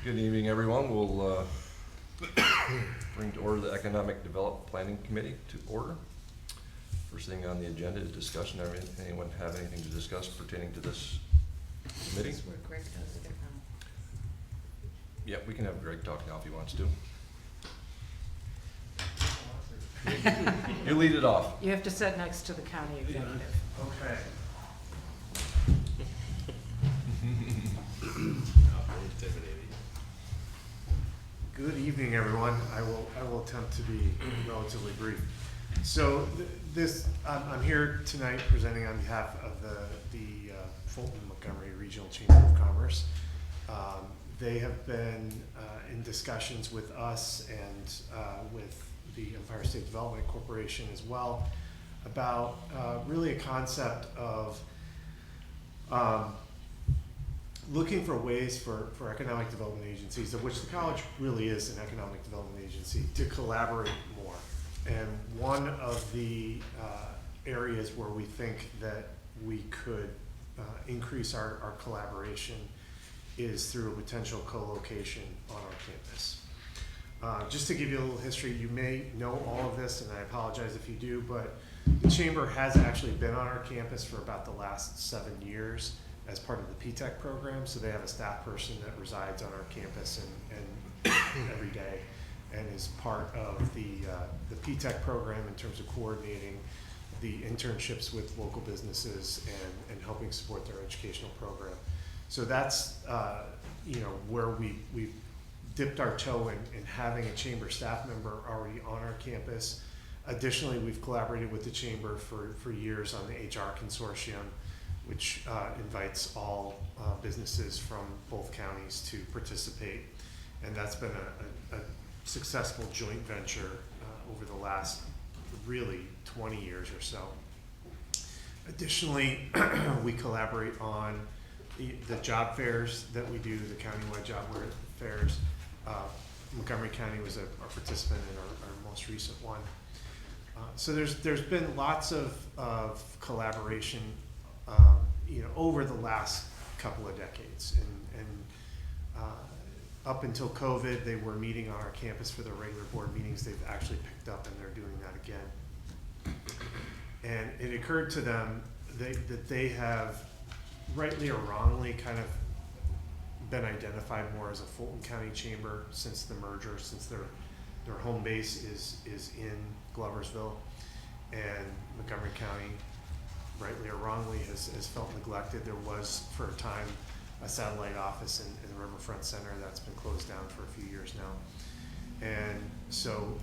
Good evening, everyone. We'll bring to order the Economic Development Planning Committee to order. First thing on the agenda is discussion. Anyone have anything to discuss pertaining to this committee? That's where Greg does it. Yeah, we can have Greg talk now if he wants to. You lead it off. You have to sit next to the county executive. Okay. Good evening, everyone. I will attempt to be relatively brief. So I'm here tonight presenting on behalf of the Fulton Montgomery Regional Chamber of Commerce. They have been in discussions with us and with the Empire State Development Corporation as well about really a concept of looking for ways for economic development agencies, of which the college really is an economic development agency, to collaborate more. And one of the areas where we think that we could increase our collaboration is through a potential co-location on our campus. Just to give you a little history, you may know all of this, and I apologize if you do, but the Chamber has actually been on our campus for about the last 7 years as part of the P-TECH program. So they have a staff person that resides on our campus and every day, and is part of the P-TECH program in terms of coordinating the internships with local businesses and helping support their educational program. So that's where we dipped our toe in having a chamber staff member already on our campus. Additionally, we've collaborated with the chamber for years on the HR consortium, which invites all businesses from both counties to participate. And that's been a successful joint venture over the last really 20 years or so. Additionally, we collaborate on the job fairs that we do, the countywide job fairs. Montgomery County was a participant in our most recent one. So there's been lots of collaboration over the last couple of decades, and up until COVID, they were meeting on our campus for their regular board meetings. They've actually picked up and they're doing that again. And it occurred to them that they have, rightly or wrongly, kind of been identified more as a Fulton County chamber since the merger, since their home base is in Gloversville, and Montgomery County, rightly or wrongly, has felt neglected. There was, for a time, a satellite office in the Riverfront Center that's been closed down for a few years now. And so,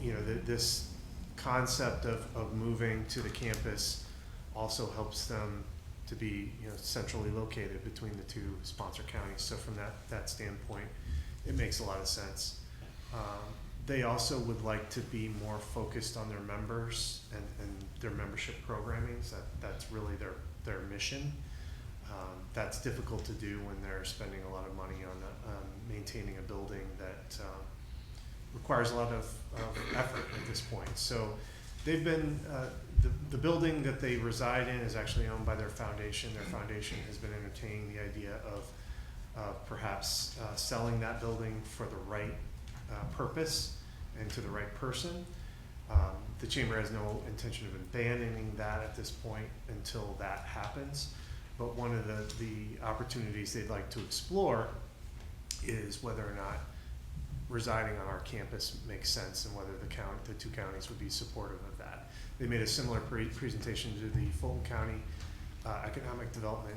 this concept of moving to the campus also helps them to be centrally located between the two sponsor counties. So from that standpoint, it makes a lot of sense. They also would like to be more focused on their members and their membership programming. So that's really their mission. That's difficult to do when they're spending a lot of money on maintaining a building that requires a lot of effort at this point. So they've been, the building that they reside in is actually owned by their foundation. Their foundation has been entertaining the idea of perhaps selling that building for the right purpose and to the right person. The chamber has no intention of abandoning that at this point until that happens. But one of the opportunities they'd like to explore is whether or not residing on our campus makes sense, and whether the two counties would be supportive of that. They made a similar presentation to the Fulton County Economic Development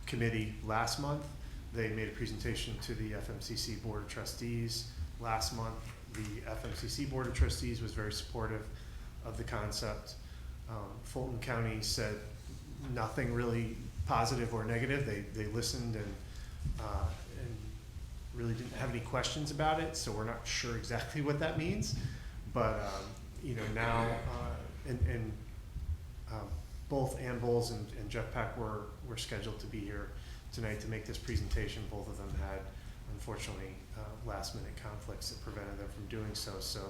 Committee last month. They made a presentation to the FMCC Board of Trustees last month. The FMCC Board of Trustees was very supportive of the concept. Fulton County said nothing really positive or negative. They listened and really didn't have any questions about it, so we're not sure exactly what that means. But now both Ann Bowles and Jeff Peck were scheduled to be here tonight to make this presentation. Both of them had, unfortunately, last minute conflicts that prevented them from doing so. So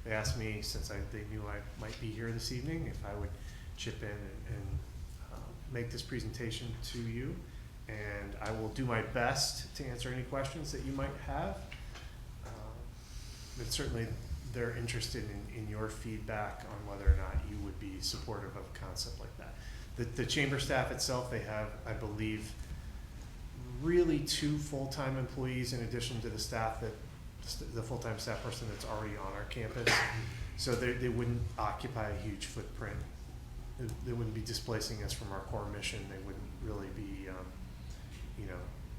they asked me, since they knew I might be here this evening, if I would chip in and make this presentation to you and I will do my best to answer any questions that you might have. But certainly, they're interested in your feedback on whether or not you would be supportive of a concept like that. The chamber staff itself, they have, I believe, really 2 full-time employees in addition to the staff that, the full-time staff person that's already on our campus. So they wouldn't occupy a huge footprint. They wouldn't be displacing us from our core mission. They wouldn't really be,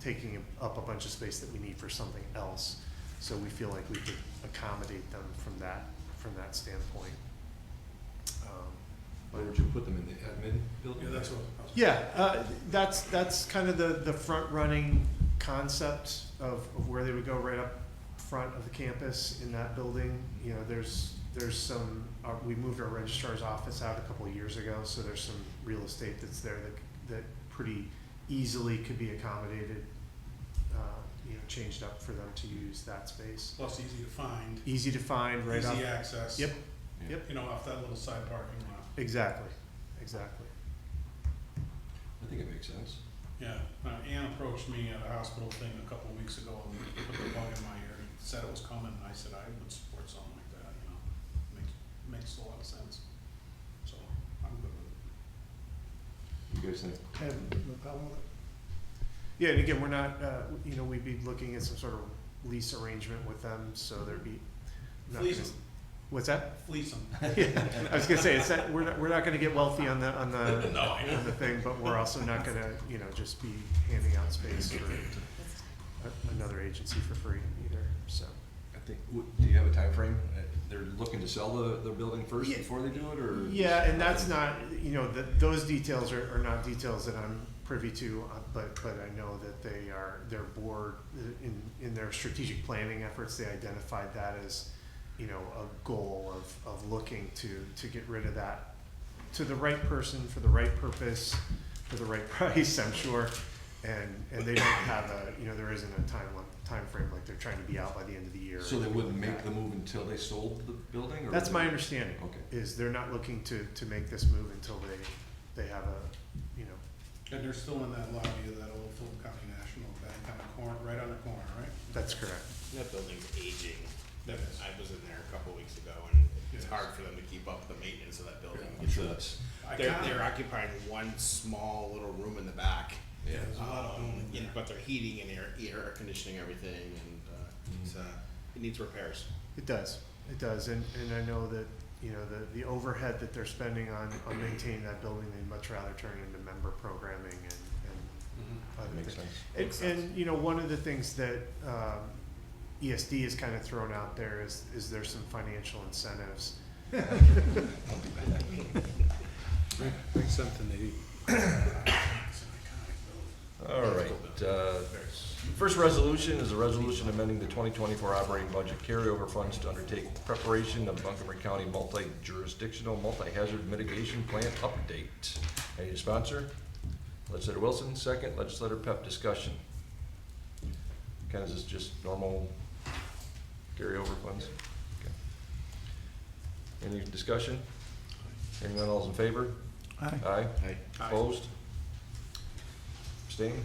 taking up a bunch of space that we need for something else. So we feel like we could accommodate them from that standpoint. Where would you put them, in the admin building? Yeah, that's what. Yeah, that's kind of the front-running concept of where they would go, right up front of the campus in that building. You know, there's some, we moved our registrar's office out a couple of years ago, so there's some real estate that's there that pretty easily could be accommodated, changed up for them to use that space. Plus easy to find, Easy to find, right off. easy access. Yep, Yeah. yep, You know, off that little side parking lot. exactly. I think it makes sense. Yeah, Ann approached me at a hospital thing a couple of weeks ago and put the bug in my ear. He said it was coming, and I said I would support something like that, makes a lot of sense. So, I'm good with it. You guys think? No problem with it? Yeah, and again, we're not, we'd be looking at some sort of lease arrangement with them, so there'd be. not Fleece gonna- them, What's that? fleece them. Yeah, I was gonna say, it's that, we're not gonna get wealthy on the No, I know. on the thing, but we're also not gonna, just be handing out space for another agency for free either, so. I think, do you have a time frame? They're looking to sell the building first Yeah. before they do it, or? Yeah, and that's not, those details are not details that I'm privy to, but I know that their board, in their strategic planning efforts, they identified that as, a goal of looking to get rid of that to the right person, for the right purpose, for the right price, I'm sure. And they don't have there isn't a time frame, like they're trying to be out by the end of the year. So or they anything wouldn't like make that. the move until they sold the building, or? That's my understanding. Okay. Is they're not looking to make this move until they have And they're still in that lobby of that old Fulton County National Bank on the corner, right on the corner, right? that's correct. That building's aging. That is. I was in there a couple weeks ago, and it's Yes. hard for them to keep up the maintenance of that building. I'm sure that's, They're occupying one small little room in the back, yeah. There's a lot of room in there. but they're heating and air conditioning everything, and it needs repairs. It does, and I know that, the overhead that they're spending on maintaining that building, they'd much rather turn into member programming and Mhm. other Makes things. sense. Makes And one of the things that, ESD has kind of thrown out there is there's some financial incentives. Bring something to eat. All right, first resolution is a resolution amending the 2024 operating budget carryover funds to undertake preparation of Montgomery County multi-jurisdictional, multi-hazard mitigation plan update. Any to sponsor? Legislator Wilson, second. Legislator Pep, discussion. Ken, is this just normal carryover funds? Okay. Any discussion? Hearing none, all's in favor? Aye. Aye. Aye. Opposed? Abstained?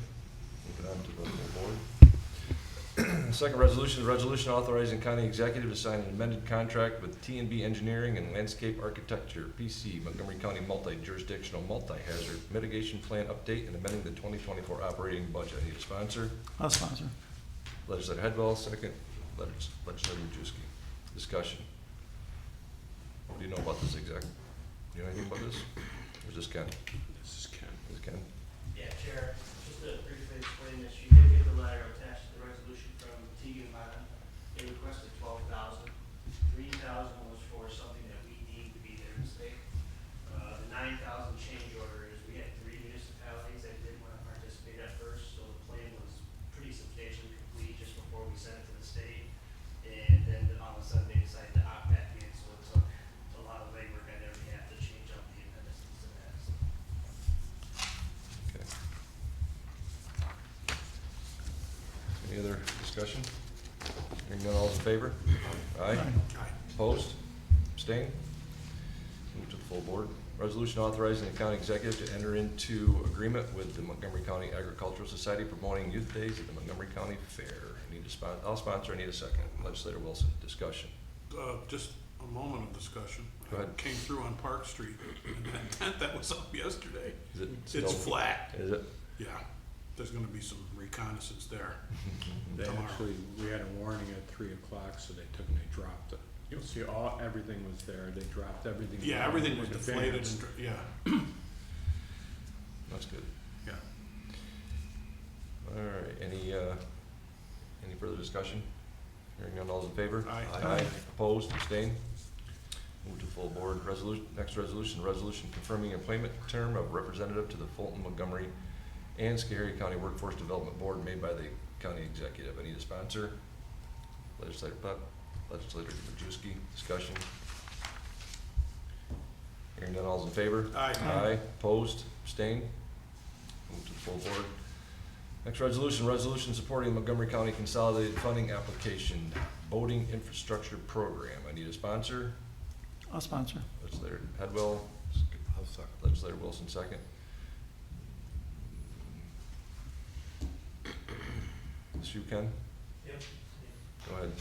Moving on to the full board. Second resolution is a resolution authorizing county executive to sign an amended contract with T&B Engineering and Landscape Architecture, PC, Montgomery County Multi-Jurisdictional Multi-Hazard Mitigation Plan Update and amending the 2024 operating budget. I need a sponsor. I'll sponsor. Legislator Headwell, second. Legislator Majewski. Discussion. What do you know about this exact? Do you know anything about this? Or is this Ken? This is Ken. This is Ken? Yeah, Chair, just to briefly explain this, you did get the letter attached to the resolution from Teagan Bond. They requested $12,000. $3,000 was for something that we deemed to be their mistake. The $9,000 change order is, we had 3 municipalities that didn't want to participate at first, so the plan was pretty substantially complete just before we sent it to the state. And then all of a sudden, they decided to opt back in, so it took a lot of legwork on their behalf to change up the appendices to that. So Okay. Any other discussion? Hearing none, all's in favor? Aye. Aye. Opposed? Abstained? Move to the full board. Resolution authorizing the county executive to enter into agreement with the Montgomery County Agricultural Society promoting youth days at the Montgomery County Fair. I need a I'll sponsor, I need a second. Legislator Wilson, discussion. Just a moment of discussion. Go ahead. Came through on Park Street, and that tent that was up yesterday, Is it it's still- flat. Is it? Yeah, there's gonna be some reconnaissance there. They tomorrow. actually, we had a warning at 3 o'clock, so they took and they dropped it. You'll see everything was there, they dropped everything. Yeah, down everything was in deflated advance. and, yeah, That's good. yeah. All right, any further discussion? Hearing none, all's in favor? Aye. Aye. Opposed, abstained? Move to full board. Next resolution confirming employment term of representative to the Fulton, Montgomery, and Schoharie County Workforce Development Board made by the county executive. I need a sponsor. Legislator Putt, Legislator Majewski, discussion. Hearing none, all's in favor? Aye. Aye. Opposed, abstained? Move to the full board. Next resolution supporting Montgomery County Consolidated Funding Application, Boating Infrastructure Program. I need a sponsor. I'll sponsor. Legislator Hedwell. I'll second. Legislator Wilson, second. Ms. you, Ken? Yep. Go ahead.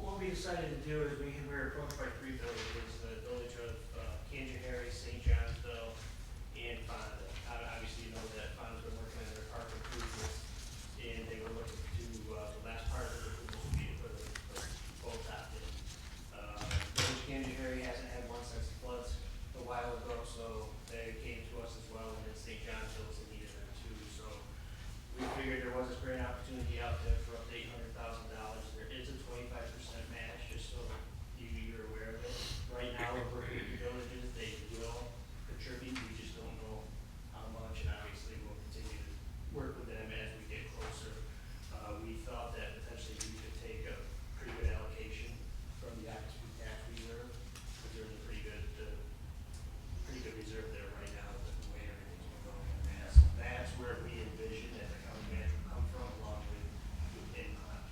What we decided to do is we were approached by 3 villages, the village of Montgomery, St. Johnsville, and Fonda. Obviously, you know that Fonda's been working on their park improvements, and they were looking to, the last part of the improvements would be to put a boat dock in. Village of Montgomery hasn't had one since the floods a while ago, so they came to us as well, and then St. Johnsville's in need of them too, so we figured there was this great opportunity out there for up to $800,000. There is a 25% match, just so you're aware of it. Right now, we're working with the villages, they will contribute, we just don't know how much, and obviously we'll continue to work with them as we get closer. We thought that potentially we could take a pretty good allocation from the occupancy tax reserve, because there's a pretty good reserve there right now with the way everything's been going in mass. That's where we envision that the county manager will come from, along with income.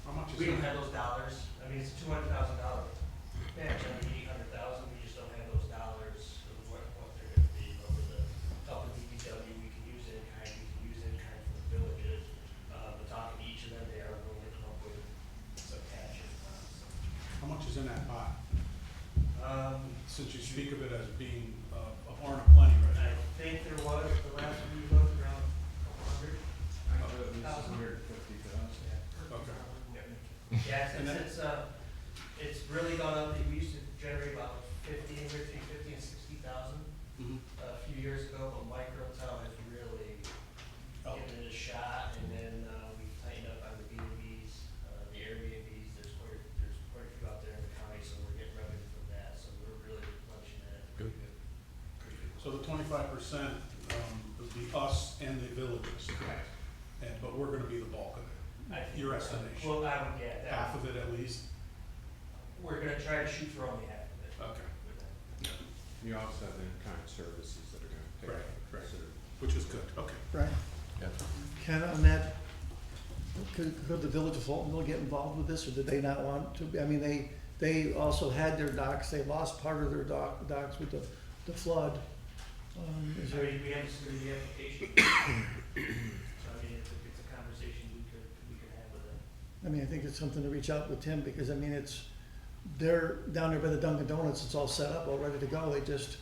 How much is We don't it? have those dollars, I mean, it's a $200,000 match, I mean, $800,000, we just don't have those dollars of what they're gonna be, but with the help of DPW, we can use it in kind, we can use it in kind for the villages. But talking to each of them, they are willing to come up with some cash in funds. How much is in that pot? Since you speak of it as being a barn of plenty right I now. think there was, the last we looked, around 100. I know at least 150,000. Okay. Yeah, And it's really gone up, we used to generate about 50 and 60,000 Mhm. a few years ago, but microtel has really Oh. given it a shot, and then, we've tightened up on the B&Bs, the Airbnbs, there's quite a few out there in the county, so we're getting revenue from that, so we're really punching that pretty good. So the 25% would be us and the villages. Correct. But we're gonna be the bulk of it. I think Your we're- estimation. Well, I would get that. Half of it at least? We're gonna try to shoot for only half of it. Okay. with that. You also have in-kind services that are gonna take. Right, right. consider- Which is good, okay. Right. Yeah. Ken, on that, could the village of Fultonville get involved with this, or did they not want to? I mean, they also had their docks, they lost part of their docks with the flood. Is I there, mean, we haven't submitted the application. So, I mean, it's a conversation we could have with them. I mean, I think it's something to reach out with Tim, because I mean, they're down there by the Dunkin' Donuts, it's all set up, all ready to go. They just,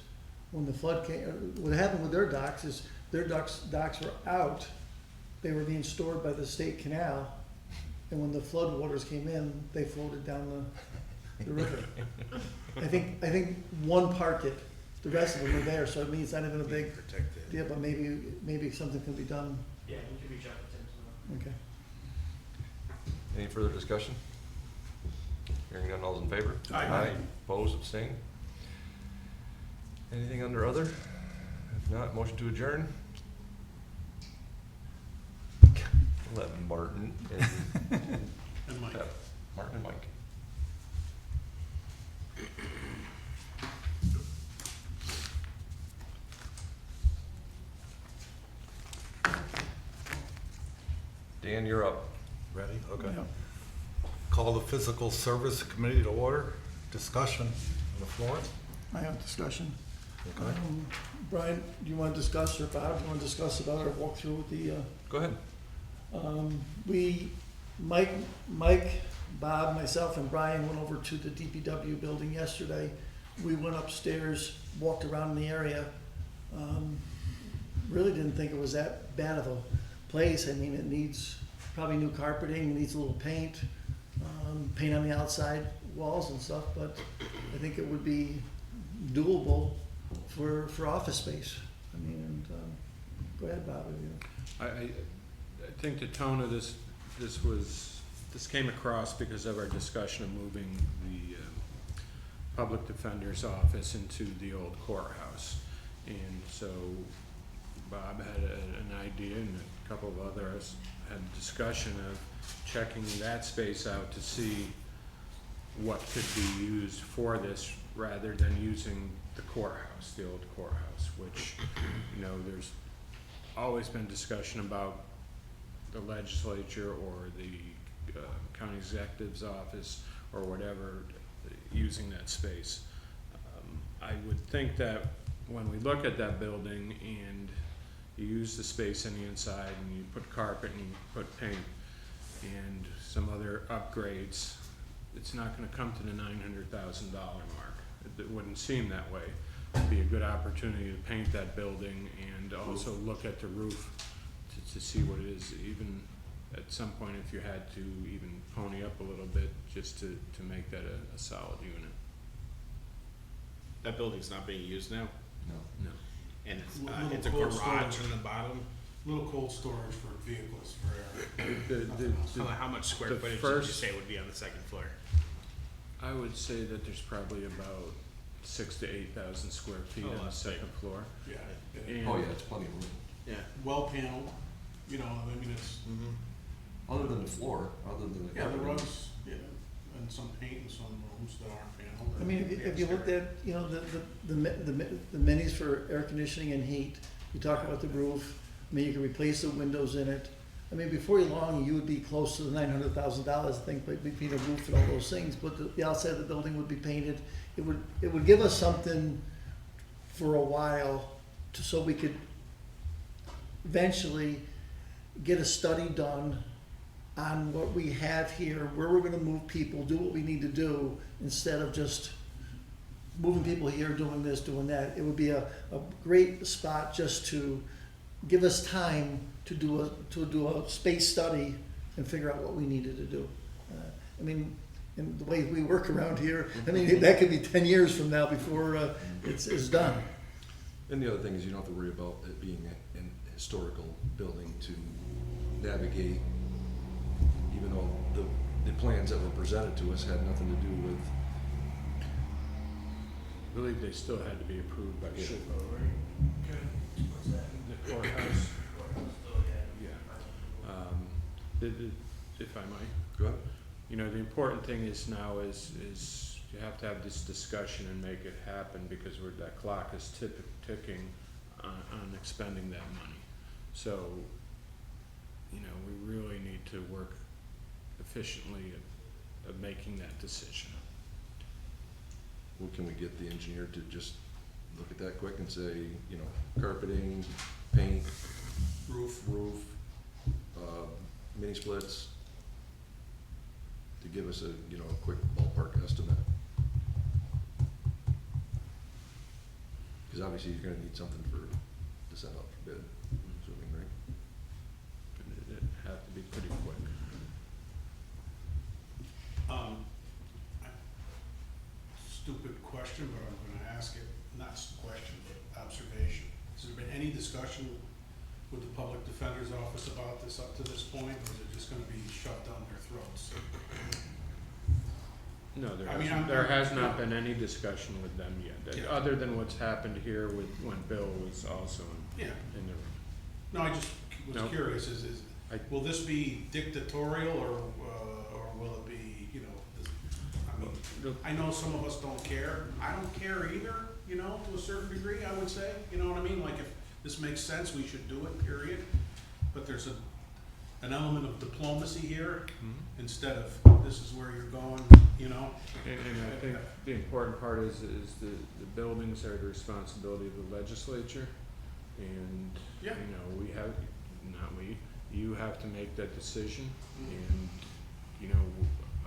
when the flood came, what happened with their docks is their docks were out. They were being stored by the state canal, and when the flood waters came in, they floated down the river. I think one part did, the rest of them were there, so it means it's not even a big Protected. deal, but maybe something can be done. Yeah, we can reach out to Tim tomorrow. Okay. Any further discussion? Hearing none, all's in favor? Aye. Opposed, abstained? Anything under other? If not, motion to adjourn? Let Martin and, And Mike. Martin and Mike. Dan, you're up. Ready? Okay. Yeah. Call the Physical Service Committee to order. Discussion on the floor. I have discussion. Okay. Brian, do you want to discuss, or Bob, do you want to discuss about our walkthrough with the, Go ahead. Mike, Bob, myself, and Brian went over to the DPW building yesterday. We went upstairs, walked around the area. Really didn't think it was that bad of a place. I mean, it needs probably new carpeting, needs a little paint, paint on the outside walls and stuff, but I think it would be doable for office space. I mean, and, go ahead, Bob, if you. I think the tone of this came across because of our discussion of moving the public defender's office into the old courthouse. And so Bob had an idea, and a couple of others had a discussion of checking that space out to see what could be used for this rather than using the courthouse, the old courthouse, which, you know, there's always been discussion about the legislature or the county executive's office or whatever using that space. I would think that when we look at that building and you use the space on the inside and you put carpet and you put paint and some other upgrades, it's not gonna come to the $900,000 mark. It wouldn't seem that way. It'd be a good opportunity to paint that building and also look at the roof to see what it is, even at some point if you had to even pony up a little bit just to make that a solid unit. That building's not being used now, No. No. and it's Little a cold garage storage. in the bottom. Little cold storage for vehicles for air. How much square the footage did you first- say would be on the second floor? I would say that there's probably about 6,000 to 8,000 square feet Oh, on the that's big. second floor. Yeah. And Oh, yeah, it's plenty of room. Yeah. Well paneled, you know, I mean, it's, Mm-hmm. Other than the floor, other than the. yeah, the carpeting. rugs, yeah, and some paint in some rooms that aren't paneled. I mean, if you looked at, you know, the minis for air conditioning and heat, you talk about the roof, I mean, you can replace the windows in it. I mean, before long, you would be close to the $900,000, I think, between a roof and all those things, but the outside of the building would be painted. It would give us something for a while, so we could eventually get a study done on what we have here, where we're gonna move people, do what we need to do, instead of just moving people here, doing this, doing that. It would be a great spot just to give us time to do a space study and figure out what we needed to do. I mean, and the way we work around here, I mean, that could be 10 years from now before it's done. And the other thing is you don't have to worry about it being an historical building to navigate, even though the plans that were presented to us had nothing to do with. I believe they still had to be approved by Yeah. What's that? the courthouse. Courthouse, oh, yeah. If I might. Go ahead. You know, the important thing is now is you have to have this discussion and make it happen because that clock is ticking on expending that money. So, you know, we really need to work efficiently at making that decision. Well, can we get the engineer to just look at that quick and say, you know, carpeting, paint, roof, mini splits, to give us a, you know, a quick ballpark estimate? Because obviously you're gonna need something to send out for bid, I'm assuming, right? And it'd have to be pretty quick. Stupid question, but I'm gonna ask it, not question, but observation. Has there been any discussion with the public defender's office about this up to this point, or is it just gonna be shoved down their throats? No, there I mean, hasn't, there has not been any discussion with them yet, Yeah. other than what's happened here with, when Bill was also Yeah, in the room. no, I just was No. curious, I- will this be dictatorial, or will it be, you know, I mean, Look, I know some of us don't care. I don't care either, you know, to a certain degree, I would say. You know what I mean? Like, if this makes sense, we should do it, period. But there's an element of diplomacy here, instead of, this is where you're going, you know? And I think the important part is the buildings are the responsibility of the legislature. And, you Yeah. know, you have to make that decision. And, you know,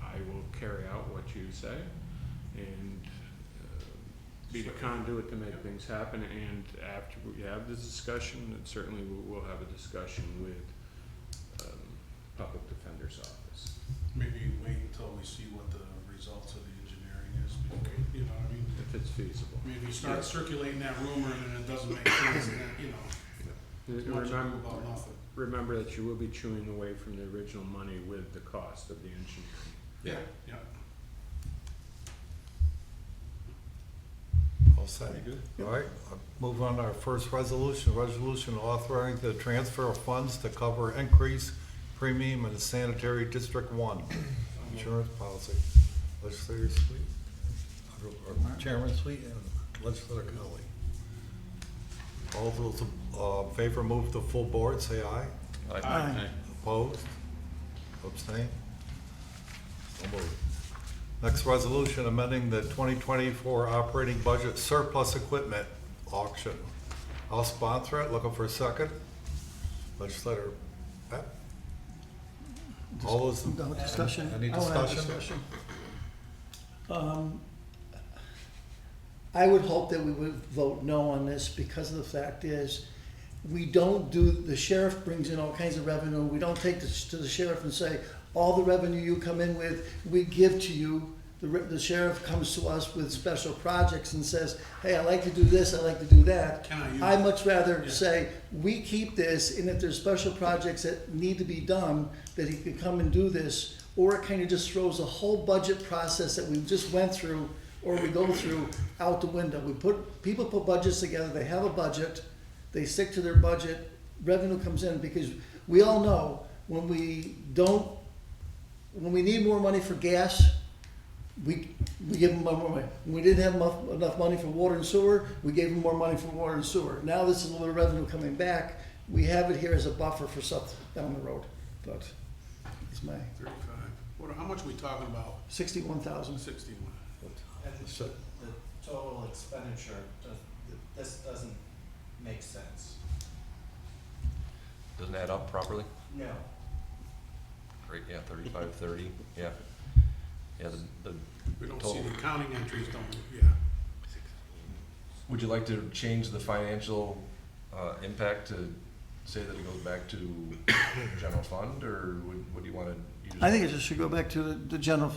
I will carry out what you say and be the conduit to make things happen. And after we have this discussion, and certainly we'll have a discussion with Public Defender's Office. Maybe wait until we see what the results of the engineering is, before, you know what I mean? If it's feasible. Maybe start circulating that rumor and then it doesn't make sense, and then, you know, it's much ado about nothing. Remember that you will be chewing away from the original money with the cost of the engineering. Yeah. All set? All right, I'll move on to our first resolution authorizing the transfer of funds to cover increased premium in the sanitary District 1 insurance policy. Legislator Sweet, or Chairman Sweet, and Legislator Kelly. All those in favor, move the full board, say aye. Aye. Opposed? Abstain? So moved. Next resolution, amending the 2024 operating budget surplus equipment auction. I'll sponsor it, looking for a second. Legislator Pat? All those, No discussion. Any I wanna have discussion? I would hope that we would vote no on this because of the fact is, we don't do, the sheriff brings in all kinds of revenue. We don't take this to the sheriff and say, all the revenue you come in with, we give to you. The sheriff comes to us with special projects and says, hey, I like to do this, I like to do that. Can I use I'd much rather Yeah. say, we keep this, and if there's special projects that need to be done, that he could come and do this, or it kind of just throws a whole budget process that we just went through, or we go through, out the window. People put budgets together, they have a budget, they stick to their budget, revenue comes in, because we all know, when we need more money for gas, we give them more money. When we didn't have enough money for water and sewer, we gave them more money for water and sewer. Now this is a little bit of revenue coming back. We have it here as a buffer for stuff down the road, but it's my 35. How much are we talking about? 61,000. 61. And the total expenditure, this doesn't make sense. Doesn't add up properly? No. Great, yeah, 35, 30, yeah. Yeah, the We don't total. see the accounting entries, don't we? Yeah. Would you like to change the financial impact to say that it goes back to general fund, or what do you want to use? I think it just should go back to the general,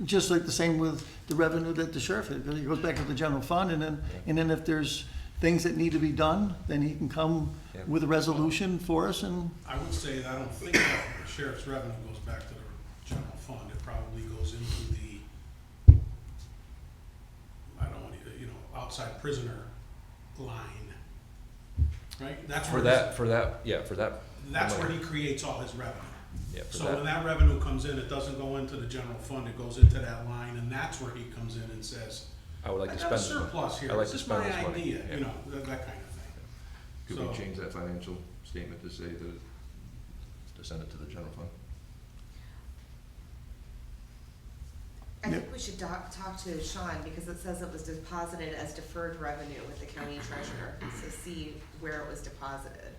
just like the same with the revenue that the sheriff had. It goes back to the general fund, and then if there's things that need to be done, then he can come Yeah. with a resolution for us, and I would say that I don't think that the sheriff's revenue goes back to the general fund. It probably goes into the, I don't want to, outside prisoner line. Right? That's For where that, That's where money. he creates all his revenue. Yeah, for So when that, that revenue comes in, it doesn't go into the general fund, it goes into that line, and that's where he comes in and says, I would like I to got a spend this money. surplus here, I like this to is spend my this money. idea, Yeah. that kind of thing. Could So- we change that financial statement to say that, to send it to the general fund? I think we should talk to Sean, because it says it was deposited as deferred revenue with the county treasurer, so see where it was deposited.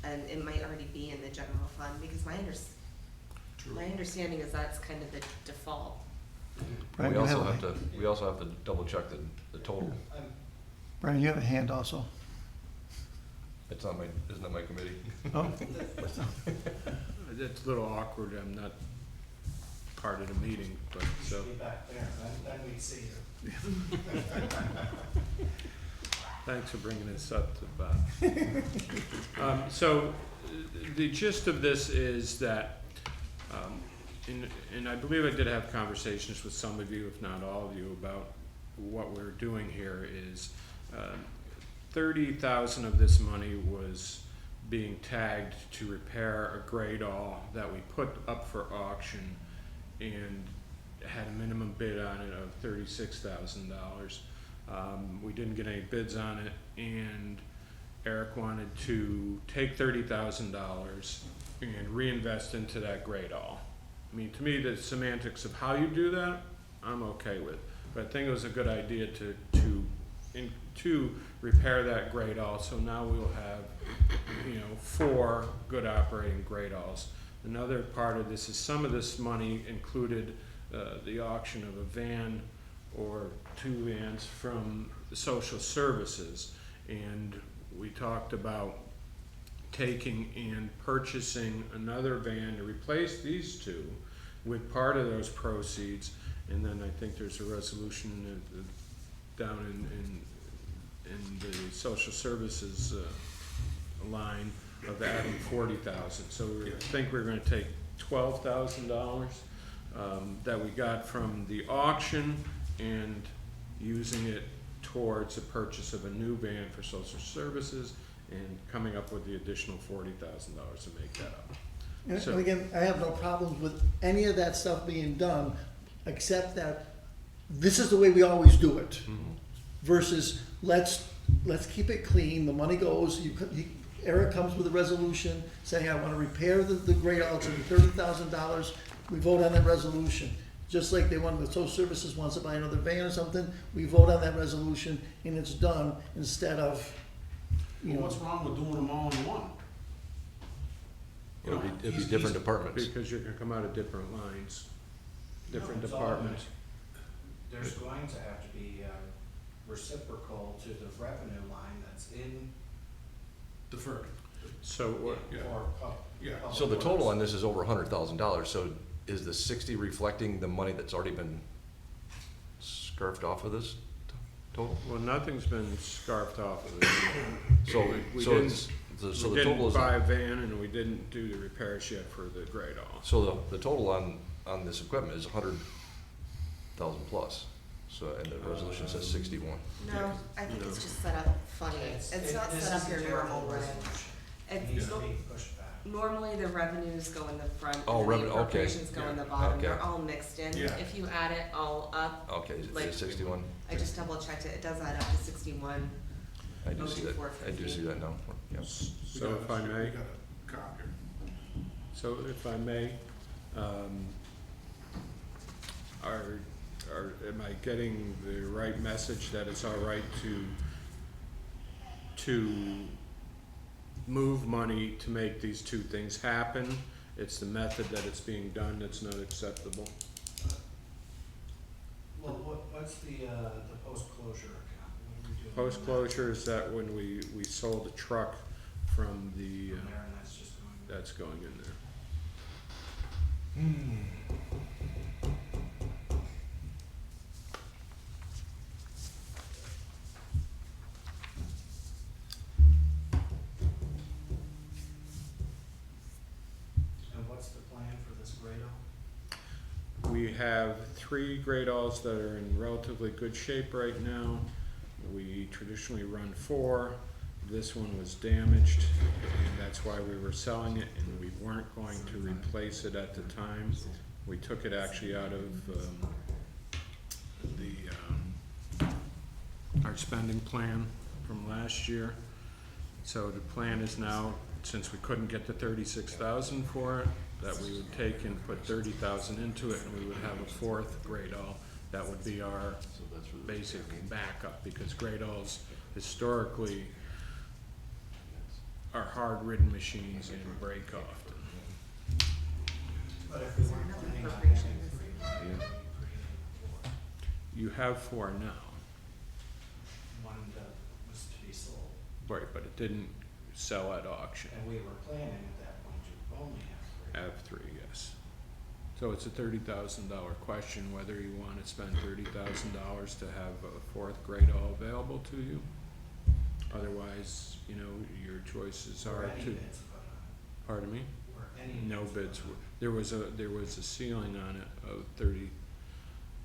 And it might already be in the general fund, because my understanding is that's kind of the default. Brian, We you also have, have to double check the total. Brian, you have a hand also. It's not isn't that my committee? Oh, It's a little awkward, I'm not part of the meeting, but so. Be back there, then we'd see you. Thanks for bringing this up to Bob. So the gist of this is that, and I believe I did have conversations with some of you, if not all of you, about what we're doing here is 30,000 of this money was being tagged to repair a grade all that we put up for auction and had a minimum bid on it of $36,000. We didn't get any bids on it, and Eric wanted to take $30,000 and reinvest into that grade all. I mean, to me, the semantics of how you do that, I'm okay with. But I think it was a good idea to repair that grade all, so now we'll have, 4 good operating grade alls. Another part of this is some of this money included the auction of a van or 2 vans from the social services. And we talked about taking and purchasing another van to replace these 2 with part of those proceeds. And then I think there's a resolution down in the social services line of adding 40,000. So I think we're gonna take $12,000 that we got from the auction and using it towards the purchase of a new van for social services and coming up with the additional $40,000 to make that up. So- And again, I have no problems with any of that stuff being done, except that this is the way we always do it. Versus let's keep it clean, the money goes, Eric comes with a resolution saying, I wanna repair the grade all to $30,000, we vote on that resolution. Just like they want, the social services wants to buy another van or something, we vote on that resolution and it's done, instead of, Well, what's wrong with doing them all in one? It'd be different departments. Because you're gonna come out of different lines, different No, it's all departments. There's going to have to be reciprocal to the revenue line that's in Deferred. So what, yeah. for Yeah. public So the total works. on this is over $100,000, so is the 60 reflecting the money that's already been scarfed off of this total? Well, nothing's been scarfed off of it. So, We so didn't- it's, so We the total didn't is, buy a van and we didn't do the repairs yet for the grade all. so the total on this equipment is 100,000 plus. So, and the resolution says 61. No, I think it's just set up funny. It's not this set up is a your terrible normal way. resolution. It It's needs to be pushed back. Normally, the revenues go in the front, Oh, and then the revenue, okay. appropriations go in the bottom, Okay. they're all mixed in. Yeah. If you add it all up, Okay, is Like- it 61? I just double checked it, it does add up to 61. I do see that, I do 02450. see that now, yeah. So if I may, We got a copier. so if I may, am I getting the right message that it's all right to move money to make these 2 things happen? It's the method that it's being done that's not acceptable. Well, what's the post-closure account? What are we doing? Post-closure is that when we sold a truck from the, From there, and that's just going. that's going in there. And what's the plan for this Grado? We have 3 grade alls that are in relatively good shape right now. We traditionally run 4. This one was damaged, and that's why we were selling it, and we weren't going to replace it at the time. We took it actually out of our spending plan from last year. So the plan is now, since we couldn't get the 36,000 for it, that we would take and put 30,000 into it, and we would have a 4th grade all. That would be our basic backup, because grade alls historically are hard-ridden machines and break often. But if we Is there weren't another planning on appropriation having this 3, year? why are we creating 4? You have 4 now, One that was to be sold, right, but it didn't sell at auction. and we were planning at that point to only have 3. Have 3, yes. So it's a $30,000 question whether you want to spend $30,000 to have a 4th grade all available to you. Otherwise, your choices Were are any to, bids put on pardon me? it? Were any No put bids. on it? There was a ceiling on it of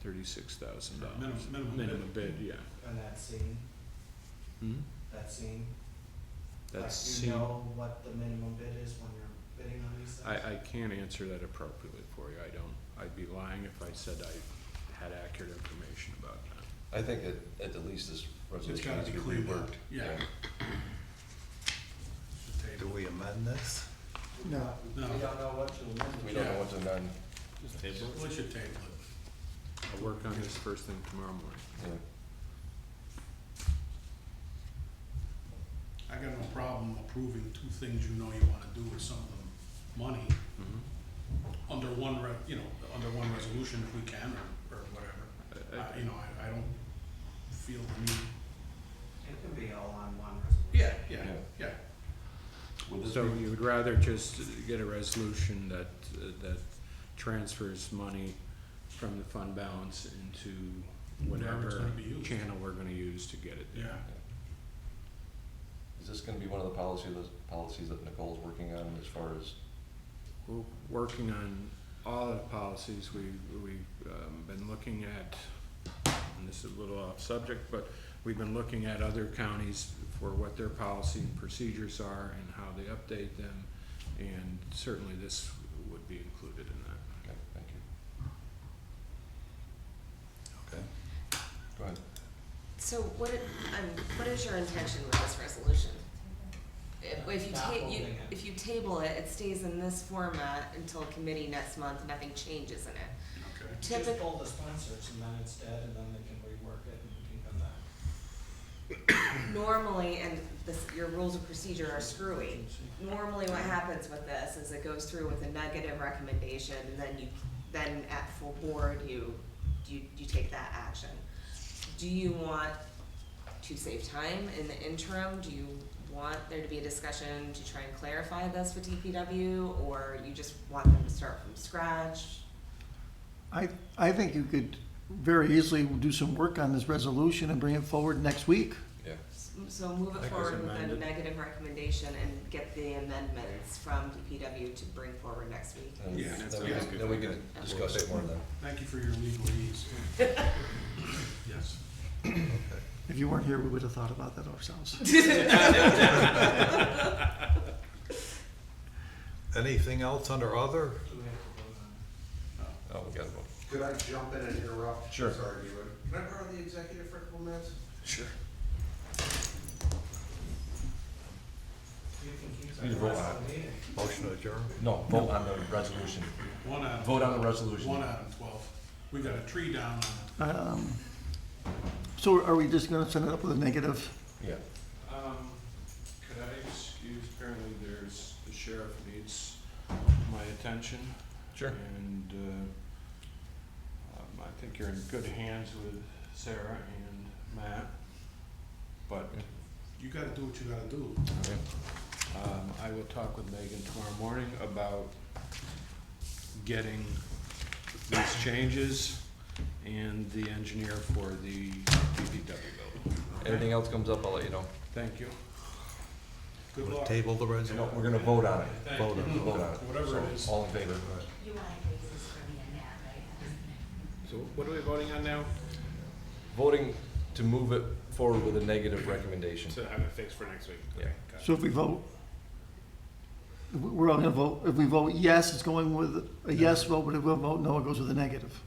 $36,000. Minimum bid. Yeah. And that scene, Hmm? that scene? That's Like, seen. you know what the minimum bid is when you're bidding on these things? I can't answer that appropriately for you. I don't. I'd be lying if I said I had accurate information about that. I think at the least this It's resolution gotta needs be to be cleaned up, reworked. yeah. do we amend this? No. No, We don't know what to amend. We don't know what's in that. just table it. We should table it. I'll work on this first thing tomorrow morning. Yeah. I got no problem approving two things you know you wanna do with some of the money under one under one resolution if we can, or whatever. I don't feel the need. It can be all on one resolution. Yeah. Would this So be- you would rather just get a resolution that, that transfers money from the fund balance into Wherever it's whatever gonna be used. channel we're gonna use to get it Yeah. there? Is this gonna be one of the policies that Nicole's working on as far as, We're working on all of the policies. We've been looking at, and this is a little off subject, but we've been looking at other counties for what their policy and procedures are and how they update them. And certainly this would be included in that. okay, thank you. Okay. Go ahead. So what is your intention with this resolution? If you Not holding it. if you table it, it stays in this format until committee next month, nothing changes in it. Okay. Just pull the sponsors and then it's dead and then they can rework it and we can come back. Normally, and your rules of procedure are screwy. Normally what happens with this is it goes through with a negative recommendation and then at full board, you take that action. Do you want to save time in the interim? Do you want there to be a discussion to try and clarify this with DPW, or you just want them to start from scratch? I think you could very easily do some work on this resolution and bring it forward next week. Yeah. So move it Like as forward with a amended. negative recommendation and get the amendments from DPW to bring forward next week. And Yeah, that's then we good. can- Then we can discuss it more then. Thank you for your legal ease. Yes. If you weren't here, we would have thought about that ourselves. Anything else under other? Do we have to vote on Oh, we gotta vote. Could I jump in and interrupt? Sure. Sorry, you would. Can I borrow the executive for a couple minutes? Sure. it? You can keep Need to the vote rest on of the meeting. Motion to adjourn? No, vote on the resolution. One out of. Vote on the resolution. 1 out of 12. We got a tree down on it. So are we just gonna send it up with a negative? Yeah. Could I excuse, apparently there's, the sheriff needs my attention. Sure. And, I think you're in good hands with Sarah and Matt. But, You gotta do what you gotta do. Okay. I will talk with Megan tomorrow morning about getting these changes and the engineer for the DPW building. Anything else comes up, I'll let you know. Thank you. Good We'll luck. table the No, resolution. we're gonna vote on it. Vote on it. Vote on it. Whatever it is. So, all in favor? You want to raise this for me and Matt, right? So what are we voting on now? Voting to move it forward with a negative recommendation. To have it fixed for next week. Yeah. got it. So if we vote, we're all gonna vote, if we vote yes, it's going with a yes vote, but if we vote no, it goes with a negative.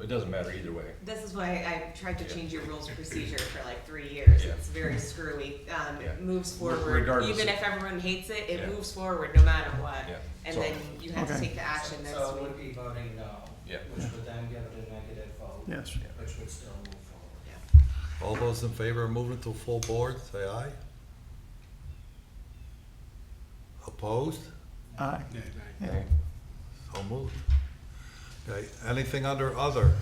It doesn't matter either way. This is why I tried to change your rules of procedure for like 3 years. Yeah. It's very screwy. Yeah. It moves forward, Regardless even of- if everyone hates it, it Yeah. moves forward no matter what. Yeah. And So- then you have to Okay. take the action next So it would week. be voting no, Yeah. which would then give it a negative vote, Yes. which would still move forward. Yeah. All those in favor of moving to full board, say aye. Opposed? Aye. Yeah, Yeah. Okay. So moved. Okay, anything under other?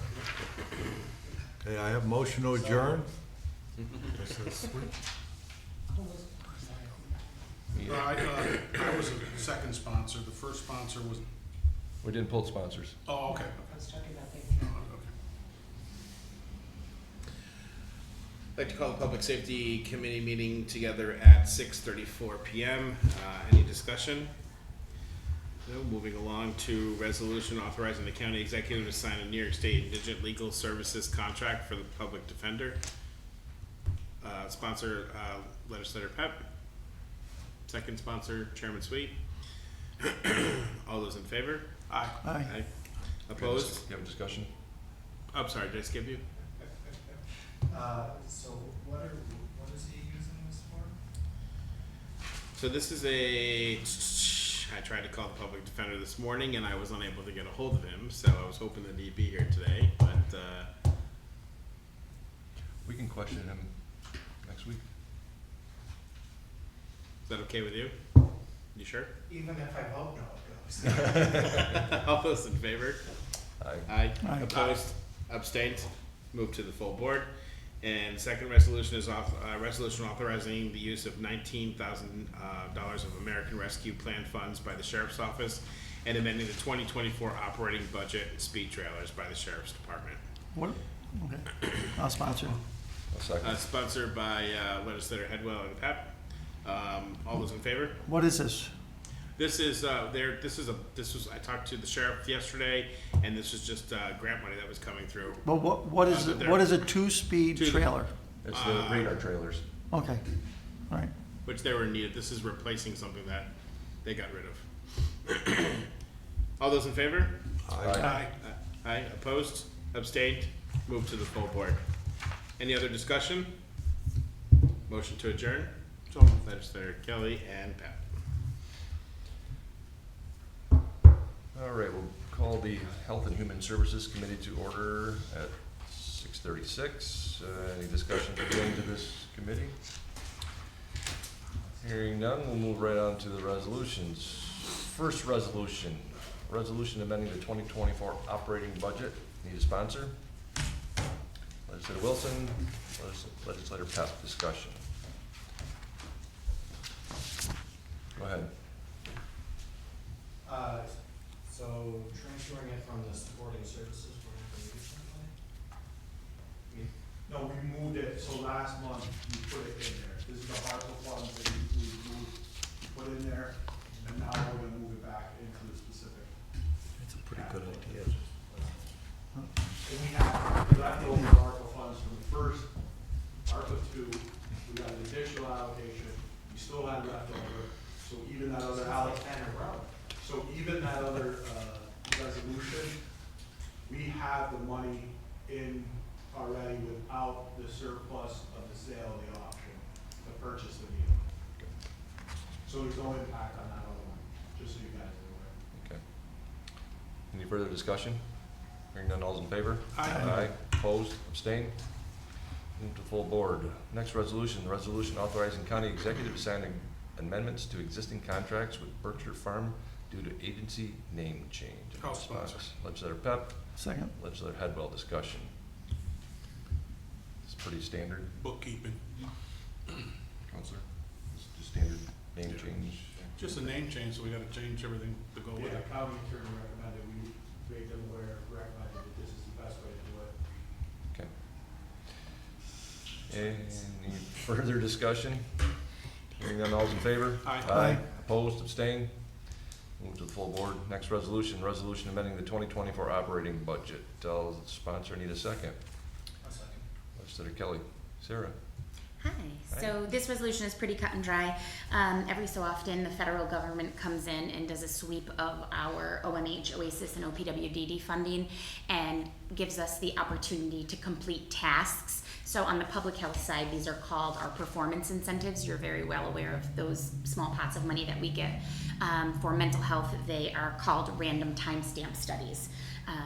Okay, I have motion to adjourn. This is sweet. I was a second sponsor. The first sponsor was, We didn't pull sponsors. oh, okay. I was talking about that. Oh, okay. I'd like to call the Public Safety Committee meeting together at 6:34 PM. Any discussion? No, moving along to resolution authorizing the county executive to sign a New York State Indigent Legal Services contract for the public defender. Sponsor, Legislator Pep. Second sponsor, Chairman Sweet. All those in favor? Aye. Aye. Opposed? You have a discussion? I'm sorry, did I skip you? So what is he using this for? So this is I tried to call the public defender this morning and I was unable to get a hold of him, so I was hoping that he'd be here today, but, We can question him next week. is that okay with you? You sure? Even if I vote no, it goes. All those in favor? Aye. Aye. Aye. Opposed? Abstained? Move to the full board. And second resolution is resolution authorizing the use of $19,000 of American Rescue Plan funds by the Sheriff's Office and amending the 2024 operating budget and speed trailers by the Sheriff's Department. What, okay, I'll sponsor. A second. Sponsored by Legislator Headwell and Pep. All those in favor? What is this? This is I talked to the sheriff yesterday, and this is just grant money that was coming through. But what is it, what is a two-speed Two- trailer? It's the radar trailers. Okay, all right. Which they were needed. This is replacing something that they got rid of. All those in favor? Aye. Aye. Opposed? Abstained? Move to the full board. Any other discussion? Motion to adjourn? Legislator Kelly and Pat. All right, we'll call the Health and Human Services Committee to order at 6:36. Any discussion pertaining to this committee? Hearing none, we'll move right on to the resolutions. First resolution amending the 2024 operating budget. Need a sponsor? Legislator Wilson, Legislator Pep, discussion. Go ahead. So transferring it from the supporting services, we're not gonna use that money? No, we moved it, so last month you put it in there. This is the ARPA funds that we moved, you put in there, and now we're gonna move it back into the specific. It's a pretty good idea. And we have leftover ARPA funds from the first ARPA 2, we got an additional allocation, we still had leftover, so even that other So even that other resolution, we have the money in already without the surplus of the sale of the auction to purchase the vehicle. So there's no impact on that other one, just so you guys are aware. Okay. Any further discussion? Hearing none, all's in favor? Aye. Opposed, abstained? Move to full board. Next resolution authorizing county executive to sign amendments to existing contracts with Berkshire Farm due to agency name change. I'll sponsor. Legislator Pep, Second. Legislator Headwell, discussion. It's pretty standard, Bookkeeping. Counselor. It's just standard name Yeah. change. Just a name change, so we gotta change everything to go with Yeah, it. county attorney recommended, we made them aware, recommended that this is the best way to do it. Okay. Any further discussion? Hearing none, all's in favor? Aye. Aye. Opposed, abstained? Move to the full board. Next resolution amending the 2024 operating budget. Does the sponsor need a second? A second. Legislator Kelly. Sarah? Hi. So this resolution is pretty cut and dry. Every so often, the federal government comes in and does a sweep of our OMH, OASIS, and OPWDD funding and gives us the opportunity to complete tasks. So on the public health side, these are called our performance incentives. You're very well aware of those small pots of money that we get. For mental health, they are called random timestamp studies.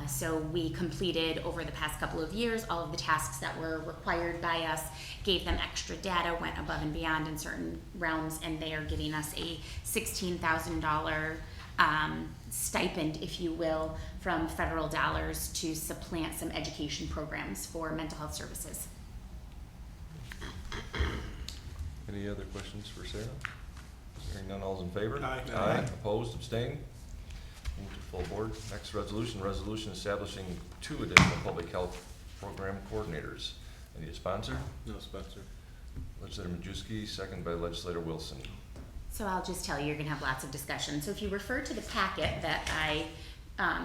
So we completed over the past couple of years all of the tasks that were required by us, gave them extra data, went above and beyond in certain realms, and they are giving us a $16,000 stipend, if you will, from federal dollars to supplant some education programs for mental health services. Any other questions for Sarah? Hearing none, all's in favor? Aye. Aye. Opposed, abstained? Move to full board. Next resolution establishing 2 additional public health program coordinators. Any sponsor? No sponsor. Legislator Majewski, second by Legislator Wilson. So I'll just tell you, you're gonna have lots of discussion. So if you refer to the packet that I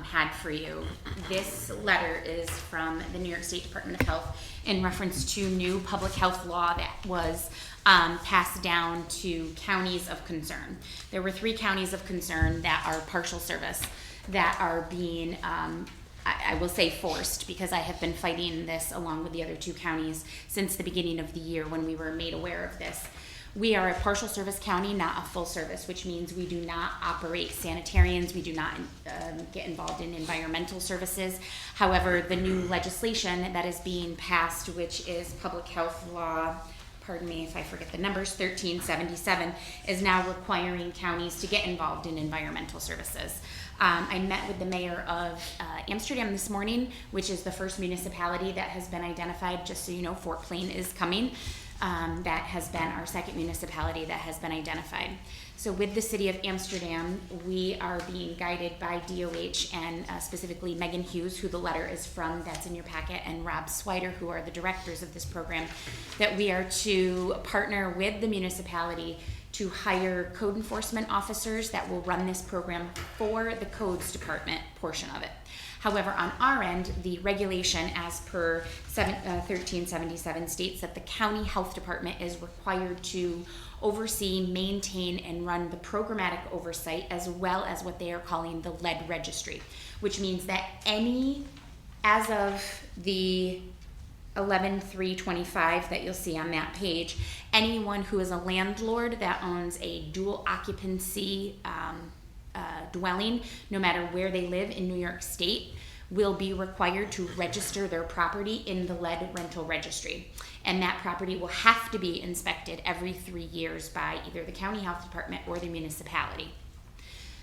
had for you, this letter is from the New York State Department of Health in reference to new public health law that was passed down to counties of concern. There were 3 counties of concern that are partial service that are being, I will say forced, because I have been fighting this along with the other 2 counties since the beginning of the year when we were made aware of this. We are a partial service county, not a full service, which means we do not operate sanitarians. We do not get involved in environmental services. However, the new legislation that is being passed, which is Public Health Law, pardon me if I forget the numbers, 1377, is now requiring counties to get involved in environmental services. I met with the mayor of Amsterdam this morning, which is the first municipality that has been identified. Just so you know, Fort Plain is coming. That has been our second municipality that has been identified. So with the city of Amsterdam, we are being guided by DOH and specifically Megan Hughes, who the letter is from, that's in your packet, and Rob Swider, who are the directors of this program, that we are to partner with the municipality to hire code enforcement officers that will run this program for the codes department portion of it. However, on our end, the regulation as per 1377 states that the county health department is required to oversee, maintain, and run the programmatic oversight, as well as what they are calling the lead registry, which means that as of the 11/3/25 that you'll see on that page, anyone who is a landlord that owns a dual occupancy dwelling, no matter where they live in New York State, will be required to register their property in the lead rental registry. And that property will have to be inspected every 3 years by either the county health department or the municipality.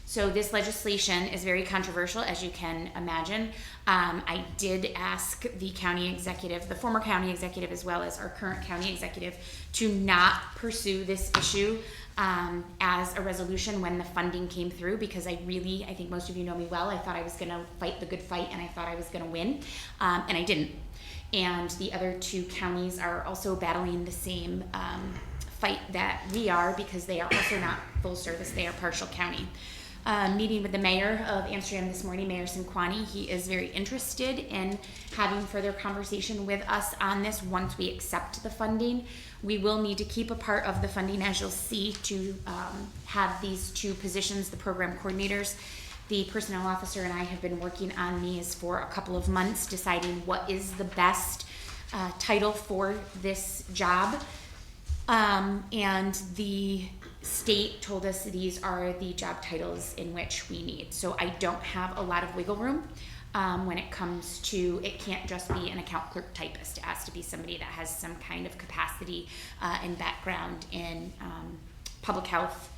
So this legislation is very controversial, as you can imagine. I did ask the county executive, the former county executive, as well as our current county executive, to not pursue this issue as a resolution when the funding came through, because I think most of you know me well. I thought I was going to fight the good fight, and I thought I was going to win, and I didn't. And the other two counties are also battling the same fight that we are, because they are also not full service, they are partial county. Meeting with the mayor of Amsterdam this morning, Mayor Sinquani. He is very interested in having further conversation with us on this once we accept the funding. We will need to keep a part of the funding, as you'll see, to have these two positions, the program coordinators. The personnel officer and I have been working on these for a couple of months, deciding what is the best title for this job. And the state told us these are the job titles in which we need. So I don't have a lot of wiggle room when it comes to, it can't just be an account clerk typist. It has to be somebody that has some kind of capacity and background in public health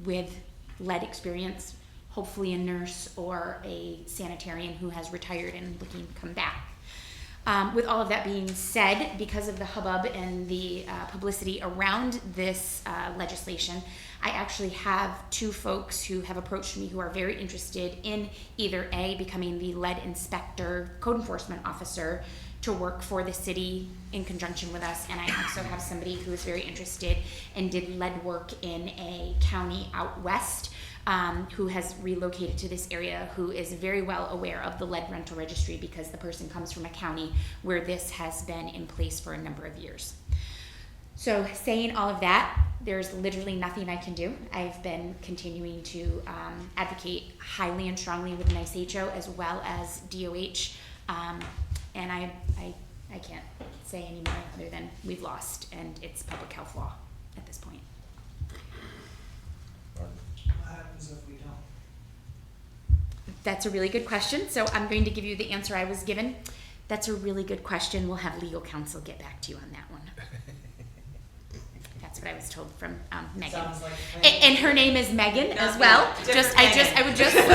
with lead experience, hopefully a nurse or a sanitarian who has retired and looking to come back. With all of that being said, because of the hubbub and the publicity around this legislation, I actually have two folks who have approached me who are very interested in either A, becoming the lead inspector, code enforcement officer to work for the city in conjunction with us, and I also have somebody who is very interested and did lead work in a county out west, who has relocated to this area, who is very well aware of the lead rental registry, because the person comes from a county where this has been in place for a number of years. So saying all of that, there's literally nothing I can do. I've been continuing to advocate highly and strongly with NICEHO as well as DOH, and I can't say any more other than we've lost, and it's public health law at this point. What happens if we don't? That's a really good question. So I'm going to give you the answer I was given. That's a really good question. We'll have legal counsel get back to you on that one. That's what I was told from Megan. Sounds like And her name is Megan as well. I would just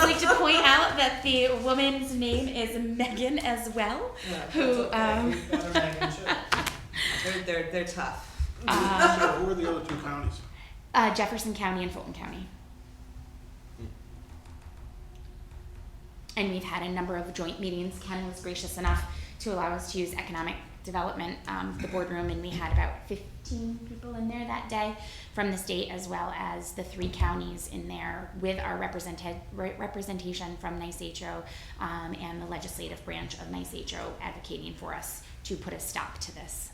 like to point out that the woman's name is Megan as well. Who They're tough. So who are the other two counties? Jefferson County and Fulton County. And we've had a number of joint meetings. Ken was gracious enough to allow us to use economic development, the boardroom, and we had about 15 people in there that day from the state, as well as the 3 counties in there, with our representation from NICEHO and the legislative branch of NICEHO advocating for us to put a stop to this.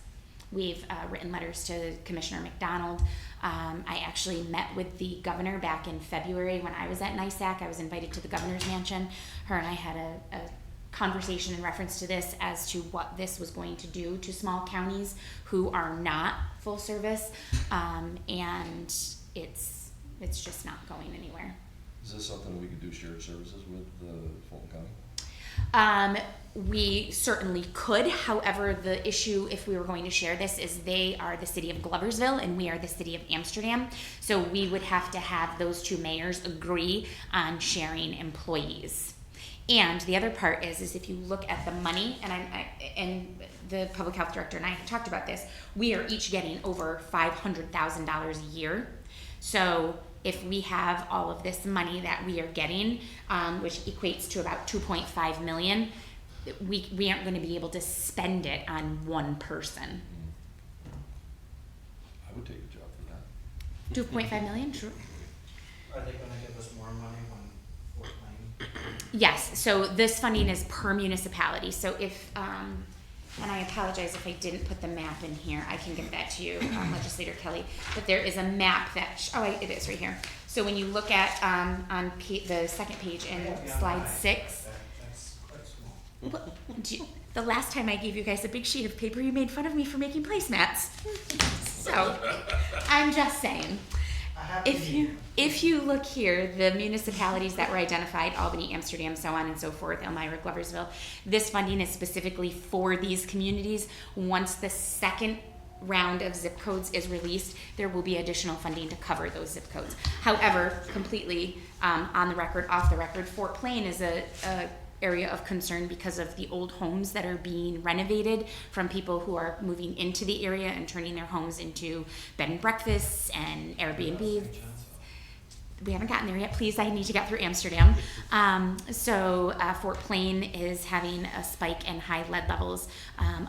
We've written letters to Commissioner McDonald. I actually met with the governor back in February when I was at NISAC. I was invited to the governor's mansion. Her and I had a conversation in reference to this as to what this was going to do to small counties who are not full service, and it's just not going anywhere. Is this something we could do shared services with Fulton County? We certainly could. However, the issue, if we were going to share this, is they are the city of Gloversville and we are the city of Amsterdam. So we would have to have those two mayors agree on sharing employees. And the other part is if you look at the money, and the public health director and I have talked about this, we are each getting over $500,000 a year. So if we have all of this money that we are getting, which equates to about 2.5 million, we aren't going to be able to spend it on one person. I would take a job for that. 2.5 million, sure. Are they gonna give us more money when Fort Wayne? Yes, so this funding is per municipality. So if, and I apologize if I didn't put the map in here, I can give that to you, Legislator Kelly. But there is a map that, it is right here. So when you look at on the second page in slide 6, That's quite small. the last time I gave you guys a big sheet of paper, you made fun of me for making placemats. So I'm just saying. If you look here, the municipalities that were identified, Albany, Amsterdam, so on and so forth, Elmira, Gloversville, this funding is specifically for these communities. Once the second round of zip codes is released, there will be additional funding to cover those zip codes. However, completely on the record, off the record, Fort Plain is a area of concern because of the old homes that are being renovated from people who are moving into the area and turning their homes into bed and breakfasts and Airbnb. We haven't gotten there yet. Please, I need to get through Amsterdam. So Fort Plain is having a spike in high lead levels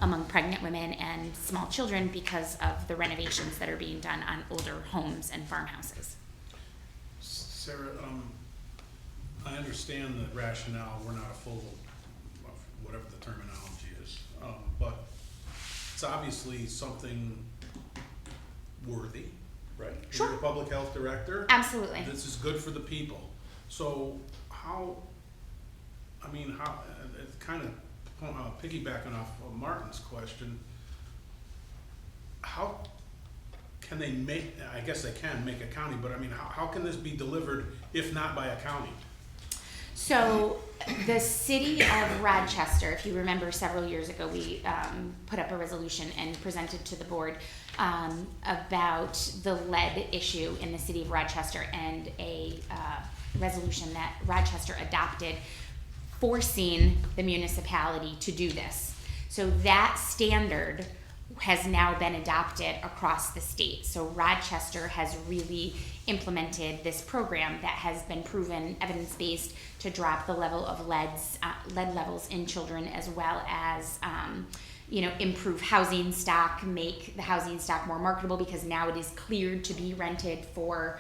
among pregnant women and small children because of the renovations that are being done on older homes and farmhouses. Sarah, I understand the rationale, we're not a full, whatever the terminology is, but it's obviously something worthy, right? Sure. You're the public health director. Absolutely. This is good for the people. So how, it's kind of piggybacking off of Martin's question, how can they make, I guess they can make a county, but how can this be delivered if not by a county? So the city of Rochester, if you remember several years ago, we put up a resolution and presented to the board about the lead issue in the city of Rochester, and a resolution that Rochester adopted forcing the municipality to do this. So that standard has now been adopted across the state. So Rochester has really implemented this program that has been proven evidence-based to drop the level of lead levels in children, as well as improve housing stock, make the housing stock more marketable, because now it is cleared to be rented for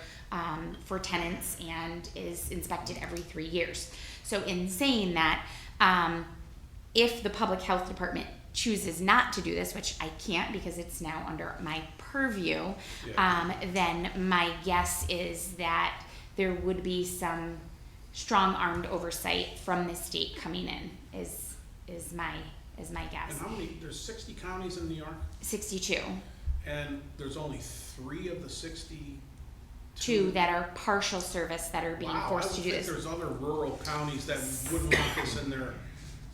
tenants and is inspected every 3 years. So in saying that, if the public health department chooses not to do this, which I can't because it's now under my purview, then my guess is that there would be some strong-armed oversight from the state coming in, is my guess. And how many, there's 60 counties in New York? 62. And there's only 3 of the 62? Two that are partial service that are being forced to do this. I would think there's other rural counties that wouldn't want this in their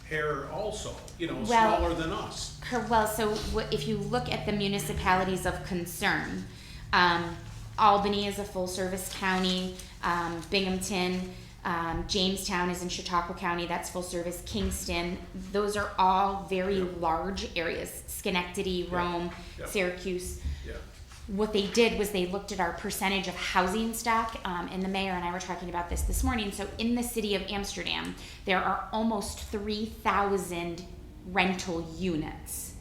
hair also, Well, smaller than us. Well, so if you look at the municipalities of concern, Albany is a full-service county, Binghamton, Jamestown is in Chautauqua County, that's full-service, Kingston, those are all very large areas, Schenectady, Rome, Syracuse. What they did was they looked at our percentage of housing stock, and the mayor and I were talking about this morning. So in the city of Amsterdam, there are almost 3,000 rental units.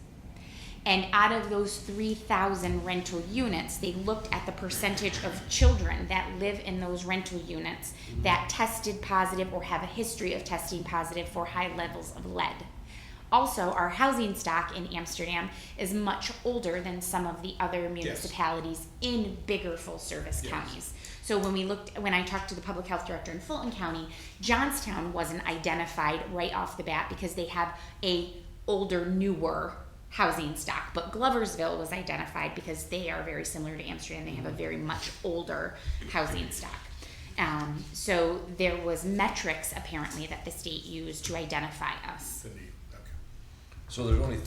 And out of those 3,000 rental units, they looked at the percentage of children that live in those rental units that tested positive or have a history of testing positive for high levels of lead. Also, our housing stock in Amsterdam is much older than some of the other municipalities in bigger full-service counties. So when I talked to the public health director in Fulton County, Johnstown wasn't identified right off the bat because they have a older, newer housing stock, but Gloversville was identified because they are very similar to Amsterdam. They have a very much older housing stock. So there was metrics apparently that the state used to identify us. The need, okay. So there's only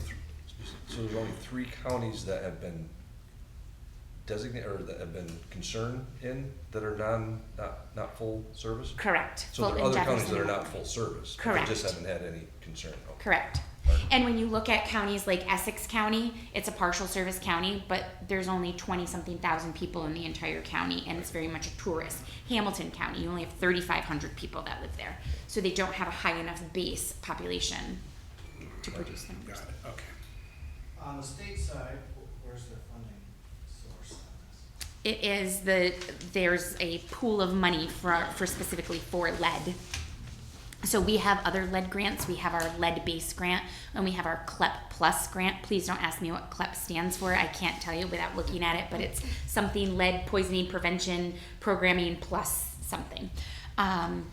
three counties that have been designated, or that have been concerned in, that are not full service? Correct. So there are Fulton, other counties Jefferson, that are and not full service? but Correct. They just haven't had any concern? Okay. Correct. Alright. And when you look at counties like Essex County, it's a partial service county, but there's only 20-something thousand people in the entire county, and it's very much a tourist. Hamilton County, you only have 3,500 people that live there. So they don't have a high enough base population to produce them. Got it, okay. On the state side, where's their funding source on this? It is there's a pool of money for specifically for lead. So we have other lead grants. We have our lead base grant, and we have our CLEP plus grant. Please don't ask me what CLEP stands for. I can't tell you without looking at it, but it's something lead poisoning prevention programming plus something,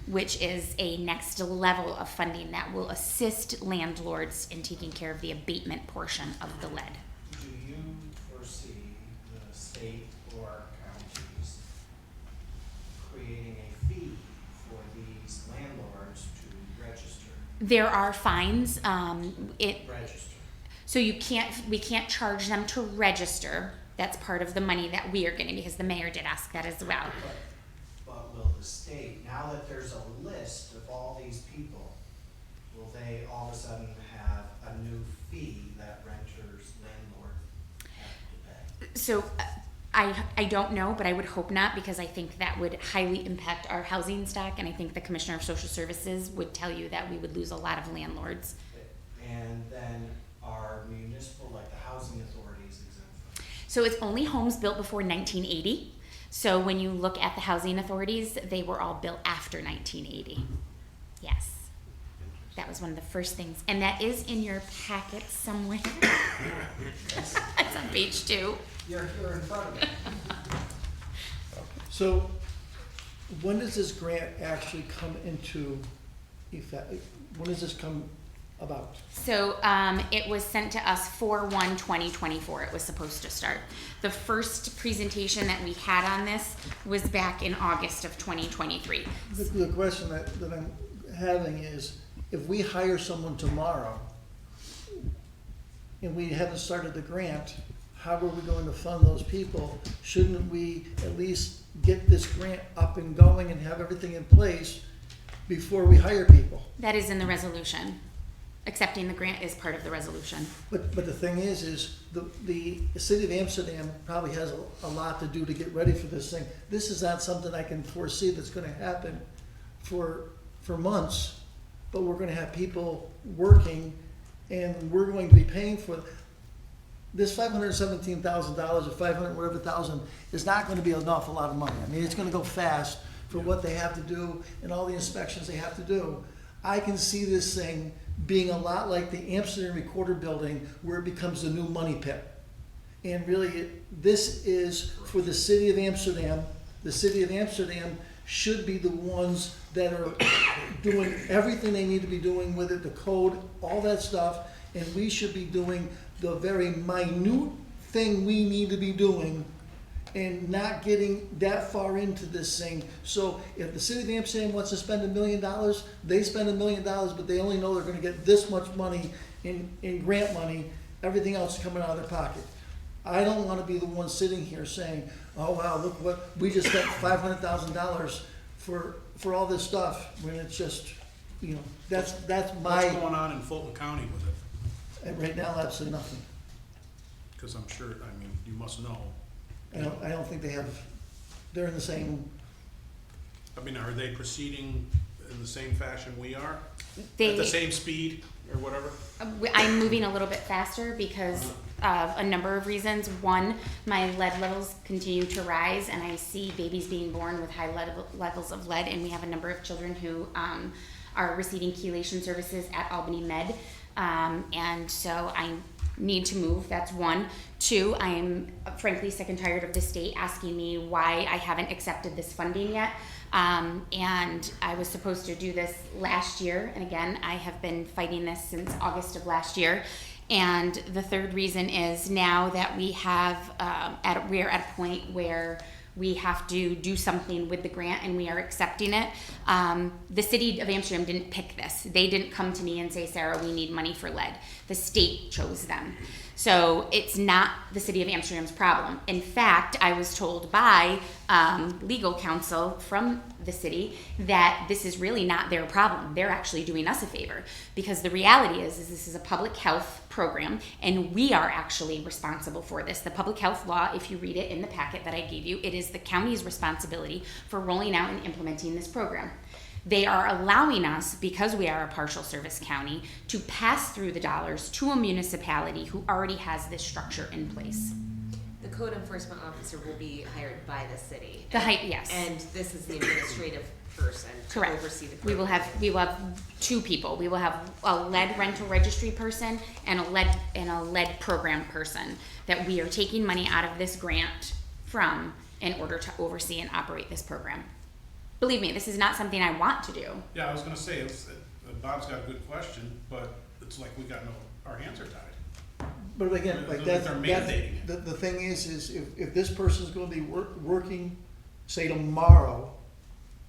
which is a next level of funding that will assist landlords in taking care of the abatement portion of the lead. Do you foresee the state or counties creating a fee for these landlords to register? There are fines. Register. So we can't charge them to register. That's part of the money that we are getting, because the mayor did ask that as well. But will the state, now that there's a list of all these people, will they all of a sudden have a new fee that renters, landlord have to pay? So I don't know, but I would hope not, because I think that would highly impact our housing stock, and I think the Commissioner of Social Services would tell you that we would lose a lot of landlords. And then are municipal, like the housing authorities, exempt from? So it's only homes built before 1980. So when you look at the housing authorities, they were all built after 1980. Yes. That was one of the first things. And that is in your packet somewhere. It's on page 2. You're in front of me. So, when does this grant actually come into effect? When does this come about? So it was sent to us 4/1/2024. It was supposed to start. The first presentation that we had on this was back in August of 2023. The question that I'm having is, if we hire someone tomorrow and we haven't started the grant, how are we going to fund those people? Shouldn't we at least get this grant up and going and have everything in place before we hire people? That is in the resolution. Accepting the grant is part of the resolution. But the thing is the city of Amsterdam probably has a lot to do to get ready for this thing. This is not something I can foresee that's gonna happen for months, but we're gonna have people working, and we're going to be paying for this $517,000 or 500 whatever thousand is not gonna be an awful lot of money. I mean, it's gonna go fast for what they have to do and all the inspections they have to do. I can see this thing being a lot like the Amsterdam Recorder Building, where it becomes the new money pit. And really, this is for the city of Amsterdam. The city of Amsterdam should be the ones that are doing everything they need to be doing with it, the code, all that stuff, and we should be doing the very minute thing we need to be doing and not getting that far into this thing. So if the city of Amsterdam wants to spend $1 million, they spend $1 million, but they only know they're gonna get this much money in grant money, everything else is coming out of their pocket. I don't wanna be the one sitting here saying, oh wow, look what, we just spent $500,000 for all this stuff, when it's just, that's my. What's going on in Fulton County with it? And right now, absolutely nothing. Because I'm sure, I mean, you must know. I don't think they're in the same. I mean, are they proceeding in the same fashion we are? At They, the same speed or whatever? I'm moving a little bit faster because of a number of reasons. One, my lead levels continue to rise, and I see babies being born with high levels of lead, and we have a number of children who are receiving chelation services at Albany Med. And so need to move. That's one. Two, I am frankly sick and tired of the state asking me why I haven't accepted this funding yet. And I was supposed to do this last year, and again, I have been fighting this since August of last year. And the third reason is now that we have, we're at a point where we have to do something with the grant and we are accepting it. The city of Amsterdam didn't pick this. They didn't come to me and say, Sarah, we need money for lead. The state chose them. So it's not the city of Amsterdam's problem. In fact, I was told by legal counsel from the city that this is really not their problem. They're actually doing us a favor, because the reality is this is a public health program and we are actually responsible for this. The public health law, if you read it in the packet that I gave you, it is the county's responsibility for rolling out and implementing this program. They are allowing us, because we are a partial service county, to pass through the dollars to a municipality who already has this structure in place. The code enforcement officer will be hired by the city. Yes. And this is the administrative person to Correct. oversee the We will program. have two people. We will have a lead rental registry person and a lead program person that we are taking money out of this grant from in order to oversee and operate this program. Believe me, this is not something I want to do. Yeah, I was gonna say, Bob's got a good question, but it's like we got our hands are tied. But again, like They're that, mandating it. the thing is if this person's gonna be working, say tomorrow,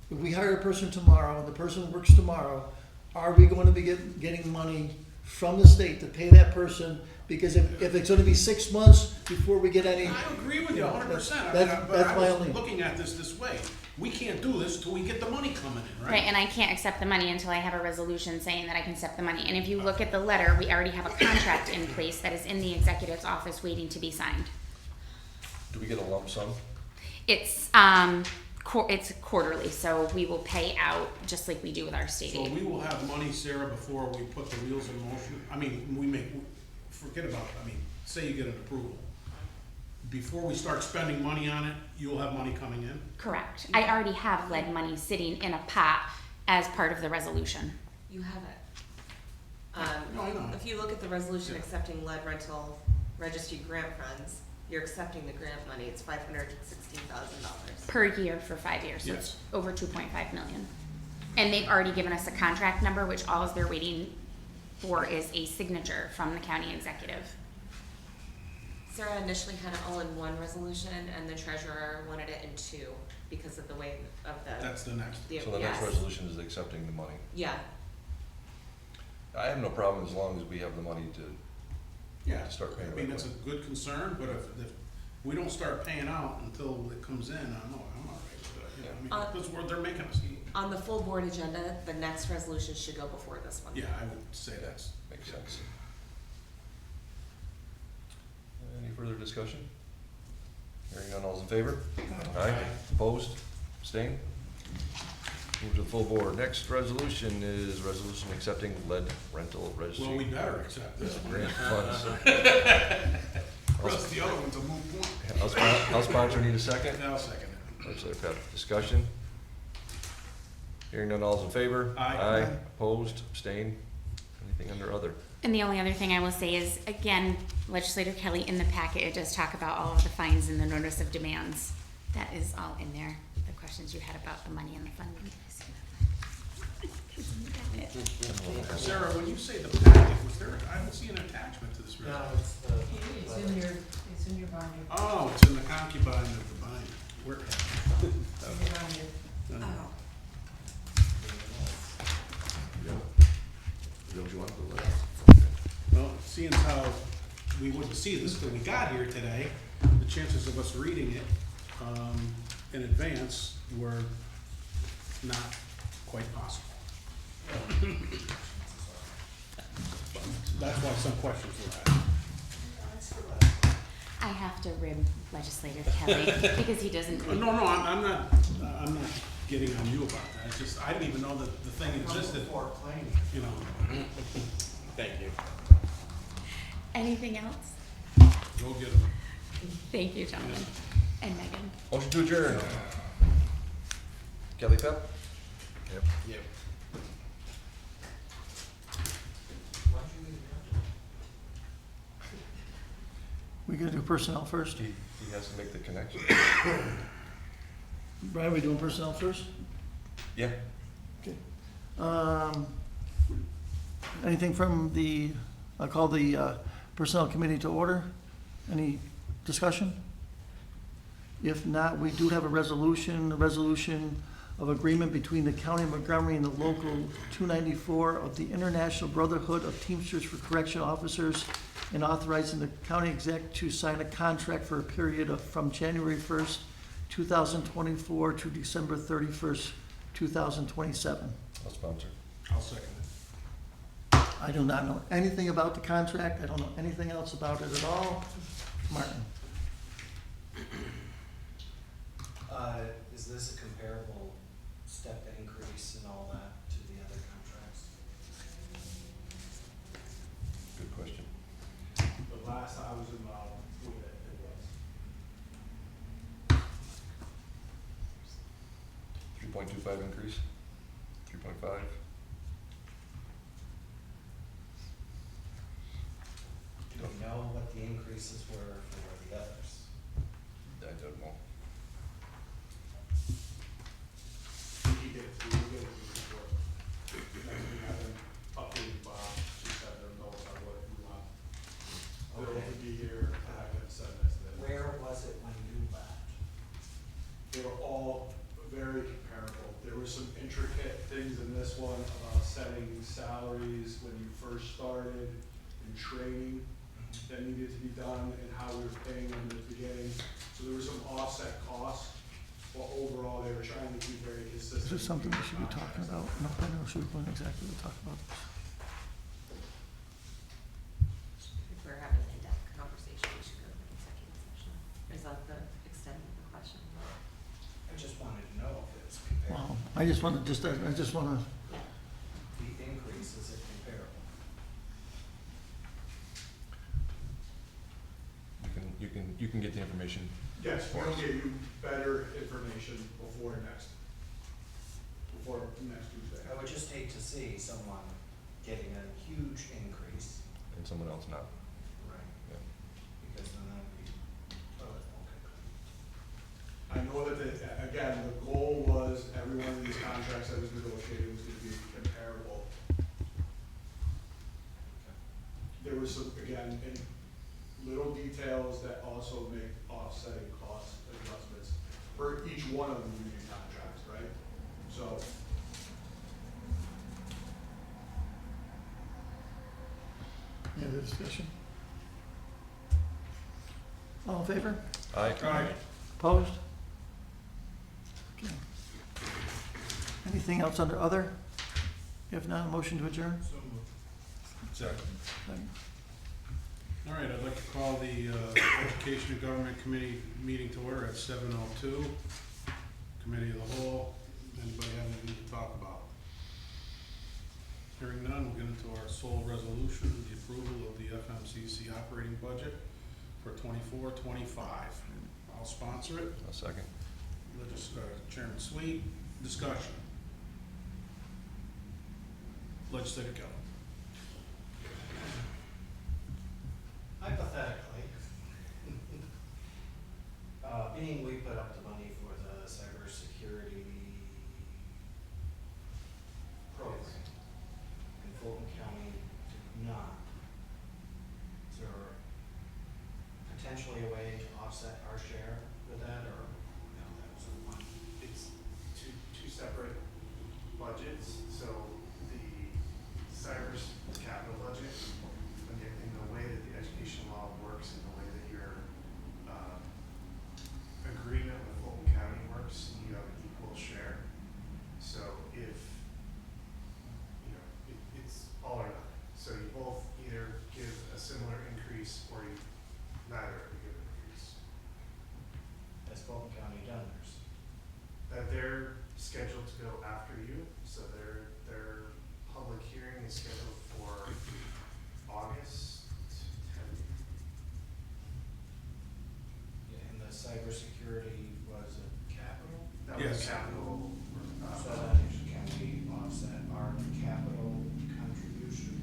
if we hire a person tomorrow and the person works tomorrow, are we going to be getting money from the state to pay that person? Because if it's gonna be 6 months before we get any. I agree with you know, 100%. that's But I my was only. looking at this way. We can't do this till we get the money coming in, right? Right, and I can't accept the money until I have a resolution saying that I can accept the money. And if you look at the letter, we already have a contract in place that is in the executive's office waiting to be signed. Do we get a lump sum? It's it's quarterly, so we will pay out just like we do with our state So aid. we will have money, Sarah, before we put the wheels in motion. I mean, forget about it. I mean, say you get an approval. Before we start spending money on it, you'll have money coming in? Correct. I already have lead money sitting in a pot as part of the resolution. You have it. No, I know. If you look at the resolution Yeah. accepting lead rental registry grant funds, you're accepting the grant money. It's $516,000. Per year for 5 years, so it's Yes. over 2.5 million. And they've already given us a contract number, which all they're waiting for is a signature from the county executive. Sarah initially had it all in one resolution, and the treasurer wanted it in two because of the way of That's the next. So the next yes. resolution is accepting the money. Yeah, I have no problem as long as we have the money to Yeah, start paying I mean, right that's a away. good concern, but if we don't start paying out until it comes in, I'm all right with it. You know, I mean, that's where they're making us eat. on the full board agenda, the next resolution should go before this one. Yeah, I would say that's. Makes sense. Any further discussion? Hearing none, all's in favor? Aye. Opposed? Abstained? Move to the full board. Next resolution is resolution accepting lead rental registry. Well, we better accept this one. Grant funds. Rest the other one's a moot point. House sponsor need a second? I'll second it. Legislator Pep, discussion? Hearing none, all's in favor? Aye. Opposed? Abstained? Anything under other? And the only other thing I will say is, again, Legislator Kelly, in the packet, it does talk about all of the fines and the notice of demands. That is all in there, the questions you had about the money and the funding. Sarah, when you say the packet, was there, I don't see an attachment to this. No, resolution. it's the. It's in your binder. Oh, it's in the concubine of the binder. Where? It's in your binder. Oh. Is that what you want? The letter? Well, seeing as how we wouldn't see this till we got here today, the chances of us reading it in advance were not quite possible. That's why some questions were asked. I have to rib Legislator Kelly because he doesn't. No, I'm not getting on you about that. It's just, I didn't even know that the thing existed, Before claiming. you know. Thank you. Anything else? Go get them. Thank you, gentlemen. And Megan. Motion to adjourn. Kelly Pep? Yep. Yep. We gonna do personnel first? He has to make the connection. Brian, we doing personnel first? Yeah. Okay. Anything from the, I'll call the Personnel Committee to order? Any discussion? If not, we do have a resolution of agreement between the County of Montgomery and the Local 294 of the International Brotherhood of Teamsters for Correctional Officers, and authorizing the county exec to sign a contract for a period of from January 1st, 2024 to December 31st, 2027. I'll sponsor. I'll second it. I do not know anything about the contract. I don't know anything else about it at all. Martin? Is this a comparable step increase and all that to the other contracts? Good question. The last I was involved with it, it was. 3.25 increase? 3.5? Do we know what the increases were for the others? I don't know. He did, we did it before. Next we had him updated Bob, she said their notes on what we want. Bill Okay. to be here, and I can send this to them. Where was it when you left? They were all very comparable. There were some intricate things in this one about setting salaries when you first started and training that needed to be done and how we were paying them in the beginning. So there were some offset costs, but overall they were trying to keep very consistent. Is there something we should be talking about? No, I know, should we go in exactly to talk about this? If we're having an in-depth conversation, we should go to the executive session. Is that the extent of the question? I just wanted to know if it was comparable. Well, I just wanna, The increase, is it comparable? You can get the information. Yes, we'll give you better information before next Tuesday. I would just hate to see someone getting a huge increase. And someone else not. Right. Yeah. Because then that would be, oh, okay. I know that, again, the goal was every one of these contracts that was negotiated was gonna be comparable. There was some, again, in little details that also make offsetting cost adjustments for each one of the union contracts, right? So, any other discussion? All in favor? Aye. Opposed? Okay. Anything else under other? If not, a motion to adjourn? Second. Second. All right, I'd like to call the Education and Government Committee meeting to order at 7:02. Committee of the whole, anybody have anything to talk about? Hearing none, we'll get into our sole resolution, the approval of the FMCC operating budget for 24-25. I'll sponsor it. A second. Chairman Sweet, discussion. Legislator Keller. Hypothetically, being we put up the money for the cybersecurity program, and Fulton County did not, is there potentially a way to offset our share with that, or no, that was one? It's two separate budgets, so the cyber's capital budget, in the way that the education law works and the way that your agreement with Fulton County works, you have an equal share. So if, it's all or nothing. So you both either give a similar increase or you neither give an increase. Has Fulton County done theirs? They're scheduled to go after you, so their public hearing is scheduled for August 10th. And the cybersecurity was a capital? That was Yes. capital. So then can we offset our capital contribution?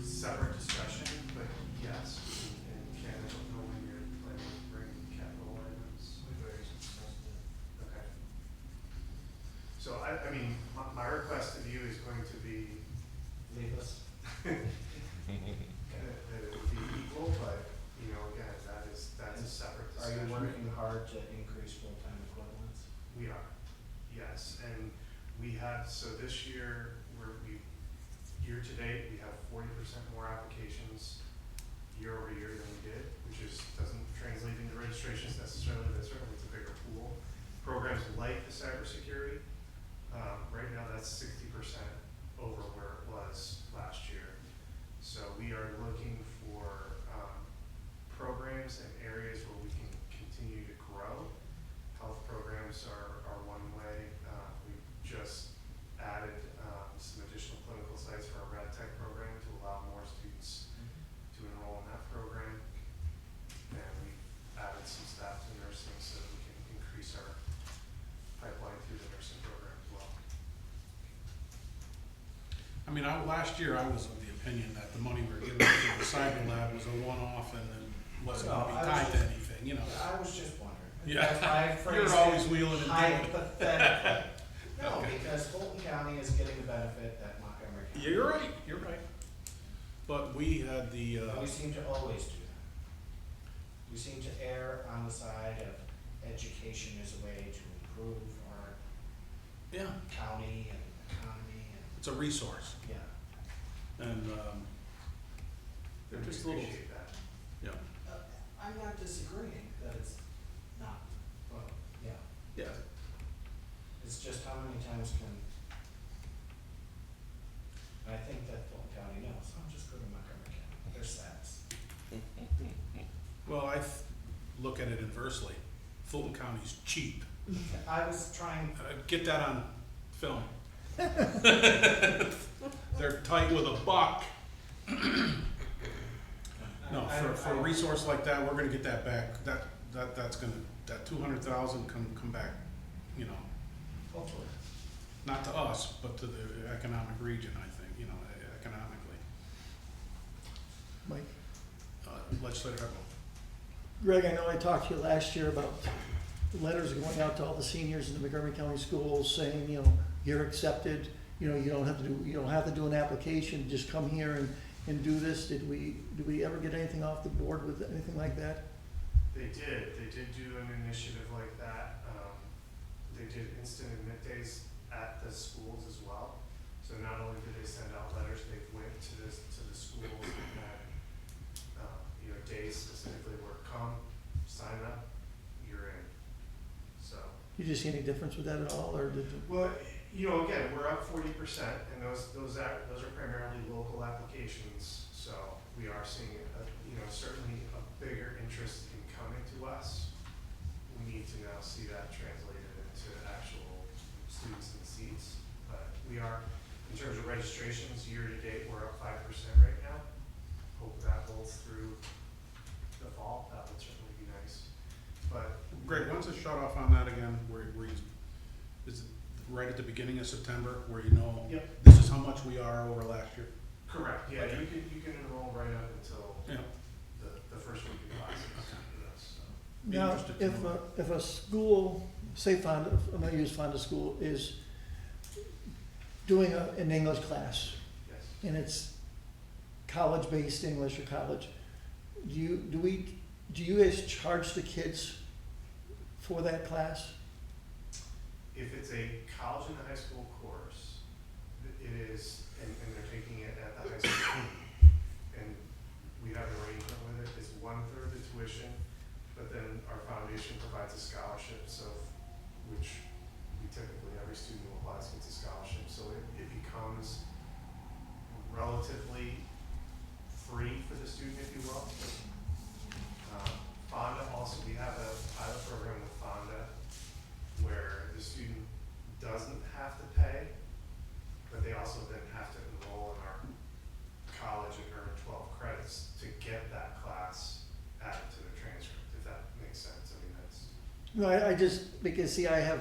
Separate discussion, but yes, and So I mean, my request of you is going to be, Leave us. be equal, but, you know, again, that's a separate Are discussion. you working hard to increase full-time equivalents? We are, yes, and we have, so this year, year to date, we have 40% more applications year over year than we did, which doesn't translate into registrations necessarily, but certainly it's a bigger pool. Programs like the cybersecurity, right now that's 60% over where it was last year. So we are looking for programs and areas where we can continue to grow. Health programs are one way. We've just added some additional clinical sites for our rad tech program to allow more students to enroll in that program. And we've added some staff to nursing so that we can increase our pipeline through the nursing program as well. I mean, last year I was of the opinion that the money we were giving to the cyber lab was a one-off and then wasn't gonna be No, I was tied to just- anything, you know. I was just wondering. Yeah. That's why I phrased You're always it wheeling and dealing. hypothetically. No, Okay. because Fulton County is getting the benefit that Montgomery County. You're right, you're right. But we had the, We seem to always do that. We seem to err on the side of education as a way to improve our yeah, county and economy and, it's a resource yeah. and, they're And we just little, appreciate that. yeah, I'm not disagreeing that it's not, well, yeah, yeah. it's just how many times can, I think that Fulton County knows, I'm just go to Montgomery County, there's stats. Well, look at it inversely. Fulton County's cheap. I was trying, Get that on film. They're tight with a buck. No, for a resource like that, we're gonna get that back. That's gonna, that 200,000 come back, you know, hopefully. not to us, but to the economic region, I think, you know, economically. Mike? Legislator Hubble. Greg, I know I talked to you last year about letters going out to all the seniors in the Montgomery County schools saying, you know, you're accepted, you know, you don't have to do an application, just come here and do this. Did we ever get anything off the board with anything like that? They did do an initiative like that. They did instant admit days at the schools as well. So not only did they send out letters, they went to the schools and had, you know, days specifically where come, sign up, you're in. So, Did you see any difference with that at all, or did you? well, you know, again, we're up 40%, and those are primarily local applications. So we are seeing, you know, certainly a bigger interest in coming to us. We need to now see that translated into actual students in the seats. But we are, in terms of registrations, year to date, we're up 5% right now. Hope that holds through the fall. That would certainly be nice. But Greg, when's the shut off on that again? Where you, is it right at the beginning of September, where you know, Yep. this is how much we are over last year? correct, yeah, you can enroll right up until Yeah. the first week of classes. Okay. Yes, so. Be Now, interested to know. if a school, say Fonda, I'm gonna use Fonda School, is doing an English class, Yes. and it's college-based English or college, do you guys charge the kids for that class? If it's a college and high school course, it is, and they're taking it at the high school, and we have an arrangement with it, it's 1/3 the tuition, but then our foundation provides a scholarship, so, which we typically, every student who applies gets a scholarship, so it becomes relatively free for the student, if you will. Fonda also, we have a pilot program with Fonda where the student doesn't have to pay, but they also then have to enroll in our college and earn 12 credits to get that class added to their transcript, if that makes sense. I mean, that's, No, I just, because see, I have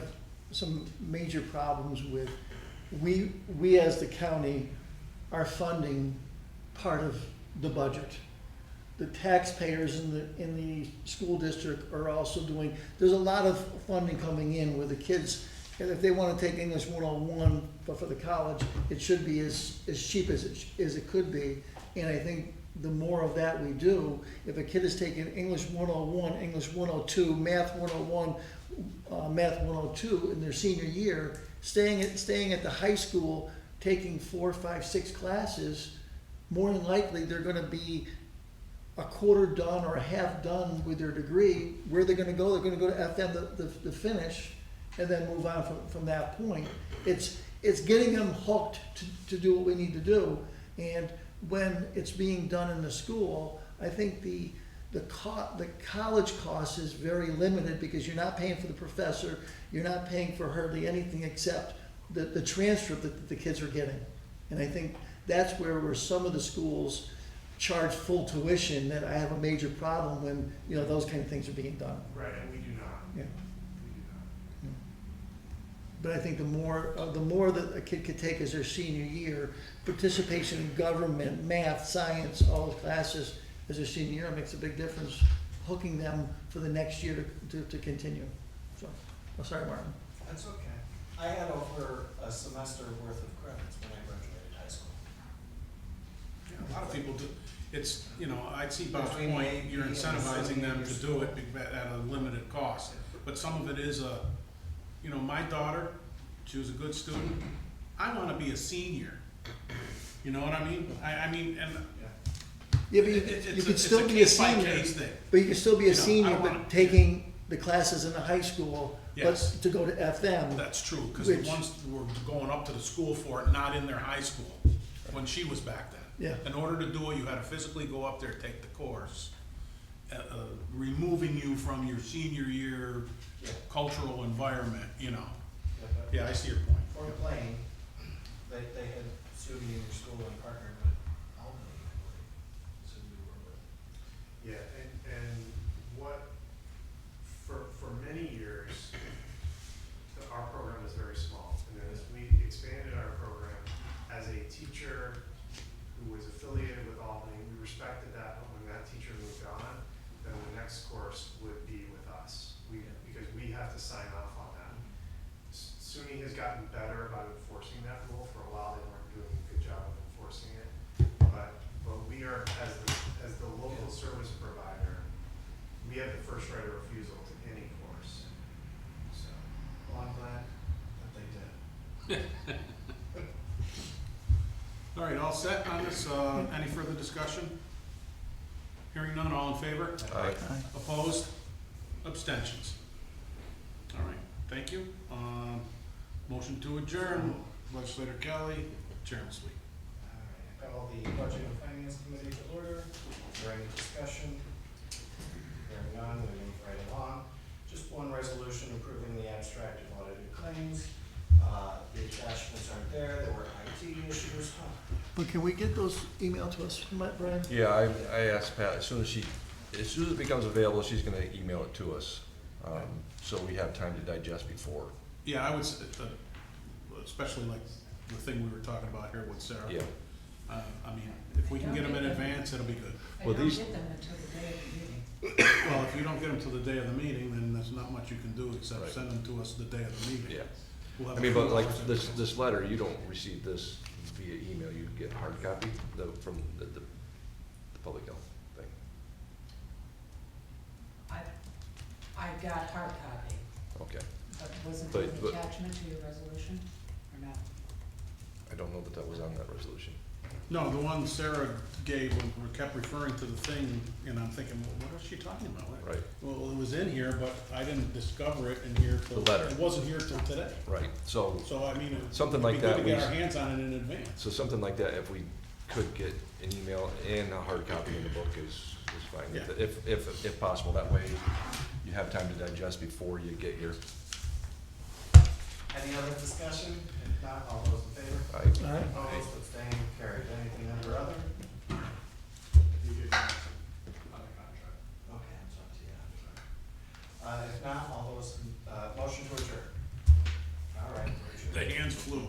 some major problems with, we as the county are funding part of the budget. The taxpayers in the school district are also doing, there's a lot of funding coming in where the kids And if they wanna take English 101, but for the college, it should be as cheap as it could be. And I think the more of that we do, if a kid is taking English 101, English 102, Math 101, Math 102 in their senior year, staying at the high school, taking 4, 5, 6 classes, more than likely they're gonna be a quarter done or a half done with their degree. Where they're gonna go? They're gonna go to FM to finish, and then move on from that point. It's getting them hooked to do what we need to do. And when it's being done in the school, I think the college cost is very limited because you're not paying for the professor, you're not paying for hardly anything except the transcript that the kids are getting. And I think that's where some of the schools charge full tuition, that I have a major problem when, those kind of things are being done. Right, and we do not. Yeah. We do not. But I think the more that a kid could take as their senior year, participation in government, math, science, all those classes as their senior year makes a big difference, hooking them for the next year to continue. So, sorry, Martin. That's okay. I had over a semester worth of credits when I graduated high school. Yeah, a lot of people do, it's, I'd see Bob's Between point, AP you're and incentivizing them to do it school. at a limited cost. But some of it is my daughter, she was a good student, I wanna be a senior. You know what I mean? I mean, and Yeah, but you could still be a senior. case thing. But you can still be a You know, I senior, don't but wanna- taking the classes in the high school, but Yes. to go to FM. That's true, because the Which- ones who were going up to the school for it, not in their high school, when she was back then. Yeah. In order to do it, you had to physically go up there, take the course, removing you from your senior year Yeah. cultural environment, Yeah, but Yeah, I see your point. Fort Plain, they had SUNY in your school and partnered with Albany, I believe. SUNY were with. Yeah, and what, for many years, our program was very small. And then as we expanded our program, as a teacher who was affiliated with Albany, we respected that, but when that teacher moved on, then the next course would be with us. Because we have to sign off on that. SUNY has gotten better about enforcing that rule. For a while, they weren't doing a good job of enforcing it. But we are, as the local service provider, we have the first right of refusal to any course. So, Well, I'm glad that they did. All right, all set on this, any further discussion? Hearing none, all in favor? Aye. Opposed? Abstentions? All right, thank you. Motion to adjourn, Legislator Kelly, Chairman Sweet. All right, I call the Budget and Finance Committee to order. Is there any discussion? Hearing none, we move right along. Just one resolution approving the abstract of audited claims. The attachments aren't there. There were IT issues. But can we get those emailed to us, Brian? Yeah, I asked Pat, as soon as it becomes available, she's gonna email it to us. So we have time to digest before. Yeah, I would, especially like the thing we were talking about here with Sarah. Yeah. I mean, if we can get them in advance, it'll be good. I Well, don't these- get them until the day of the meeting. Well, if you don't get them till the day of the meeting, then there's not much you can do except Right. send them to us the day of the meeting. Yeah. We'll have I mean, a but few like hours. this letter, you don't receive this via email, you get a hard copy from the public health thing. I got hard copy, Okay. but wasn't But- it an but- attachment to your resolution, or not? I don't know that was on that resolution. No, the one Sarah gave, when we kept referring to the thing, and I'm thinking, well, what is she talking about? Right. Well, it was in here, but I didn't discover it in here till. The letter. It wasn't here till today. Right, so So, I mean, Something it'd like be good that, to get we- our hands on it in advance. something like that, if we could get an email and a hard copy in the book is fine. Yeah. If possible, that way you have time to digest before you get here. Any other discussion? If not, all those in favor? I, All right. Opposed, abstained, carried. Anything under other? You did not on the contract. Okay, it's up to you. If not, all those, motion to adjourn. All right, we're The adjourned. hands flew.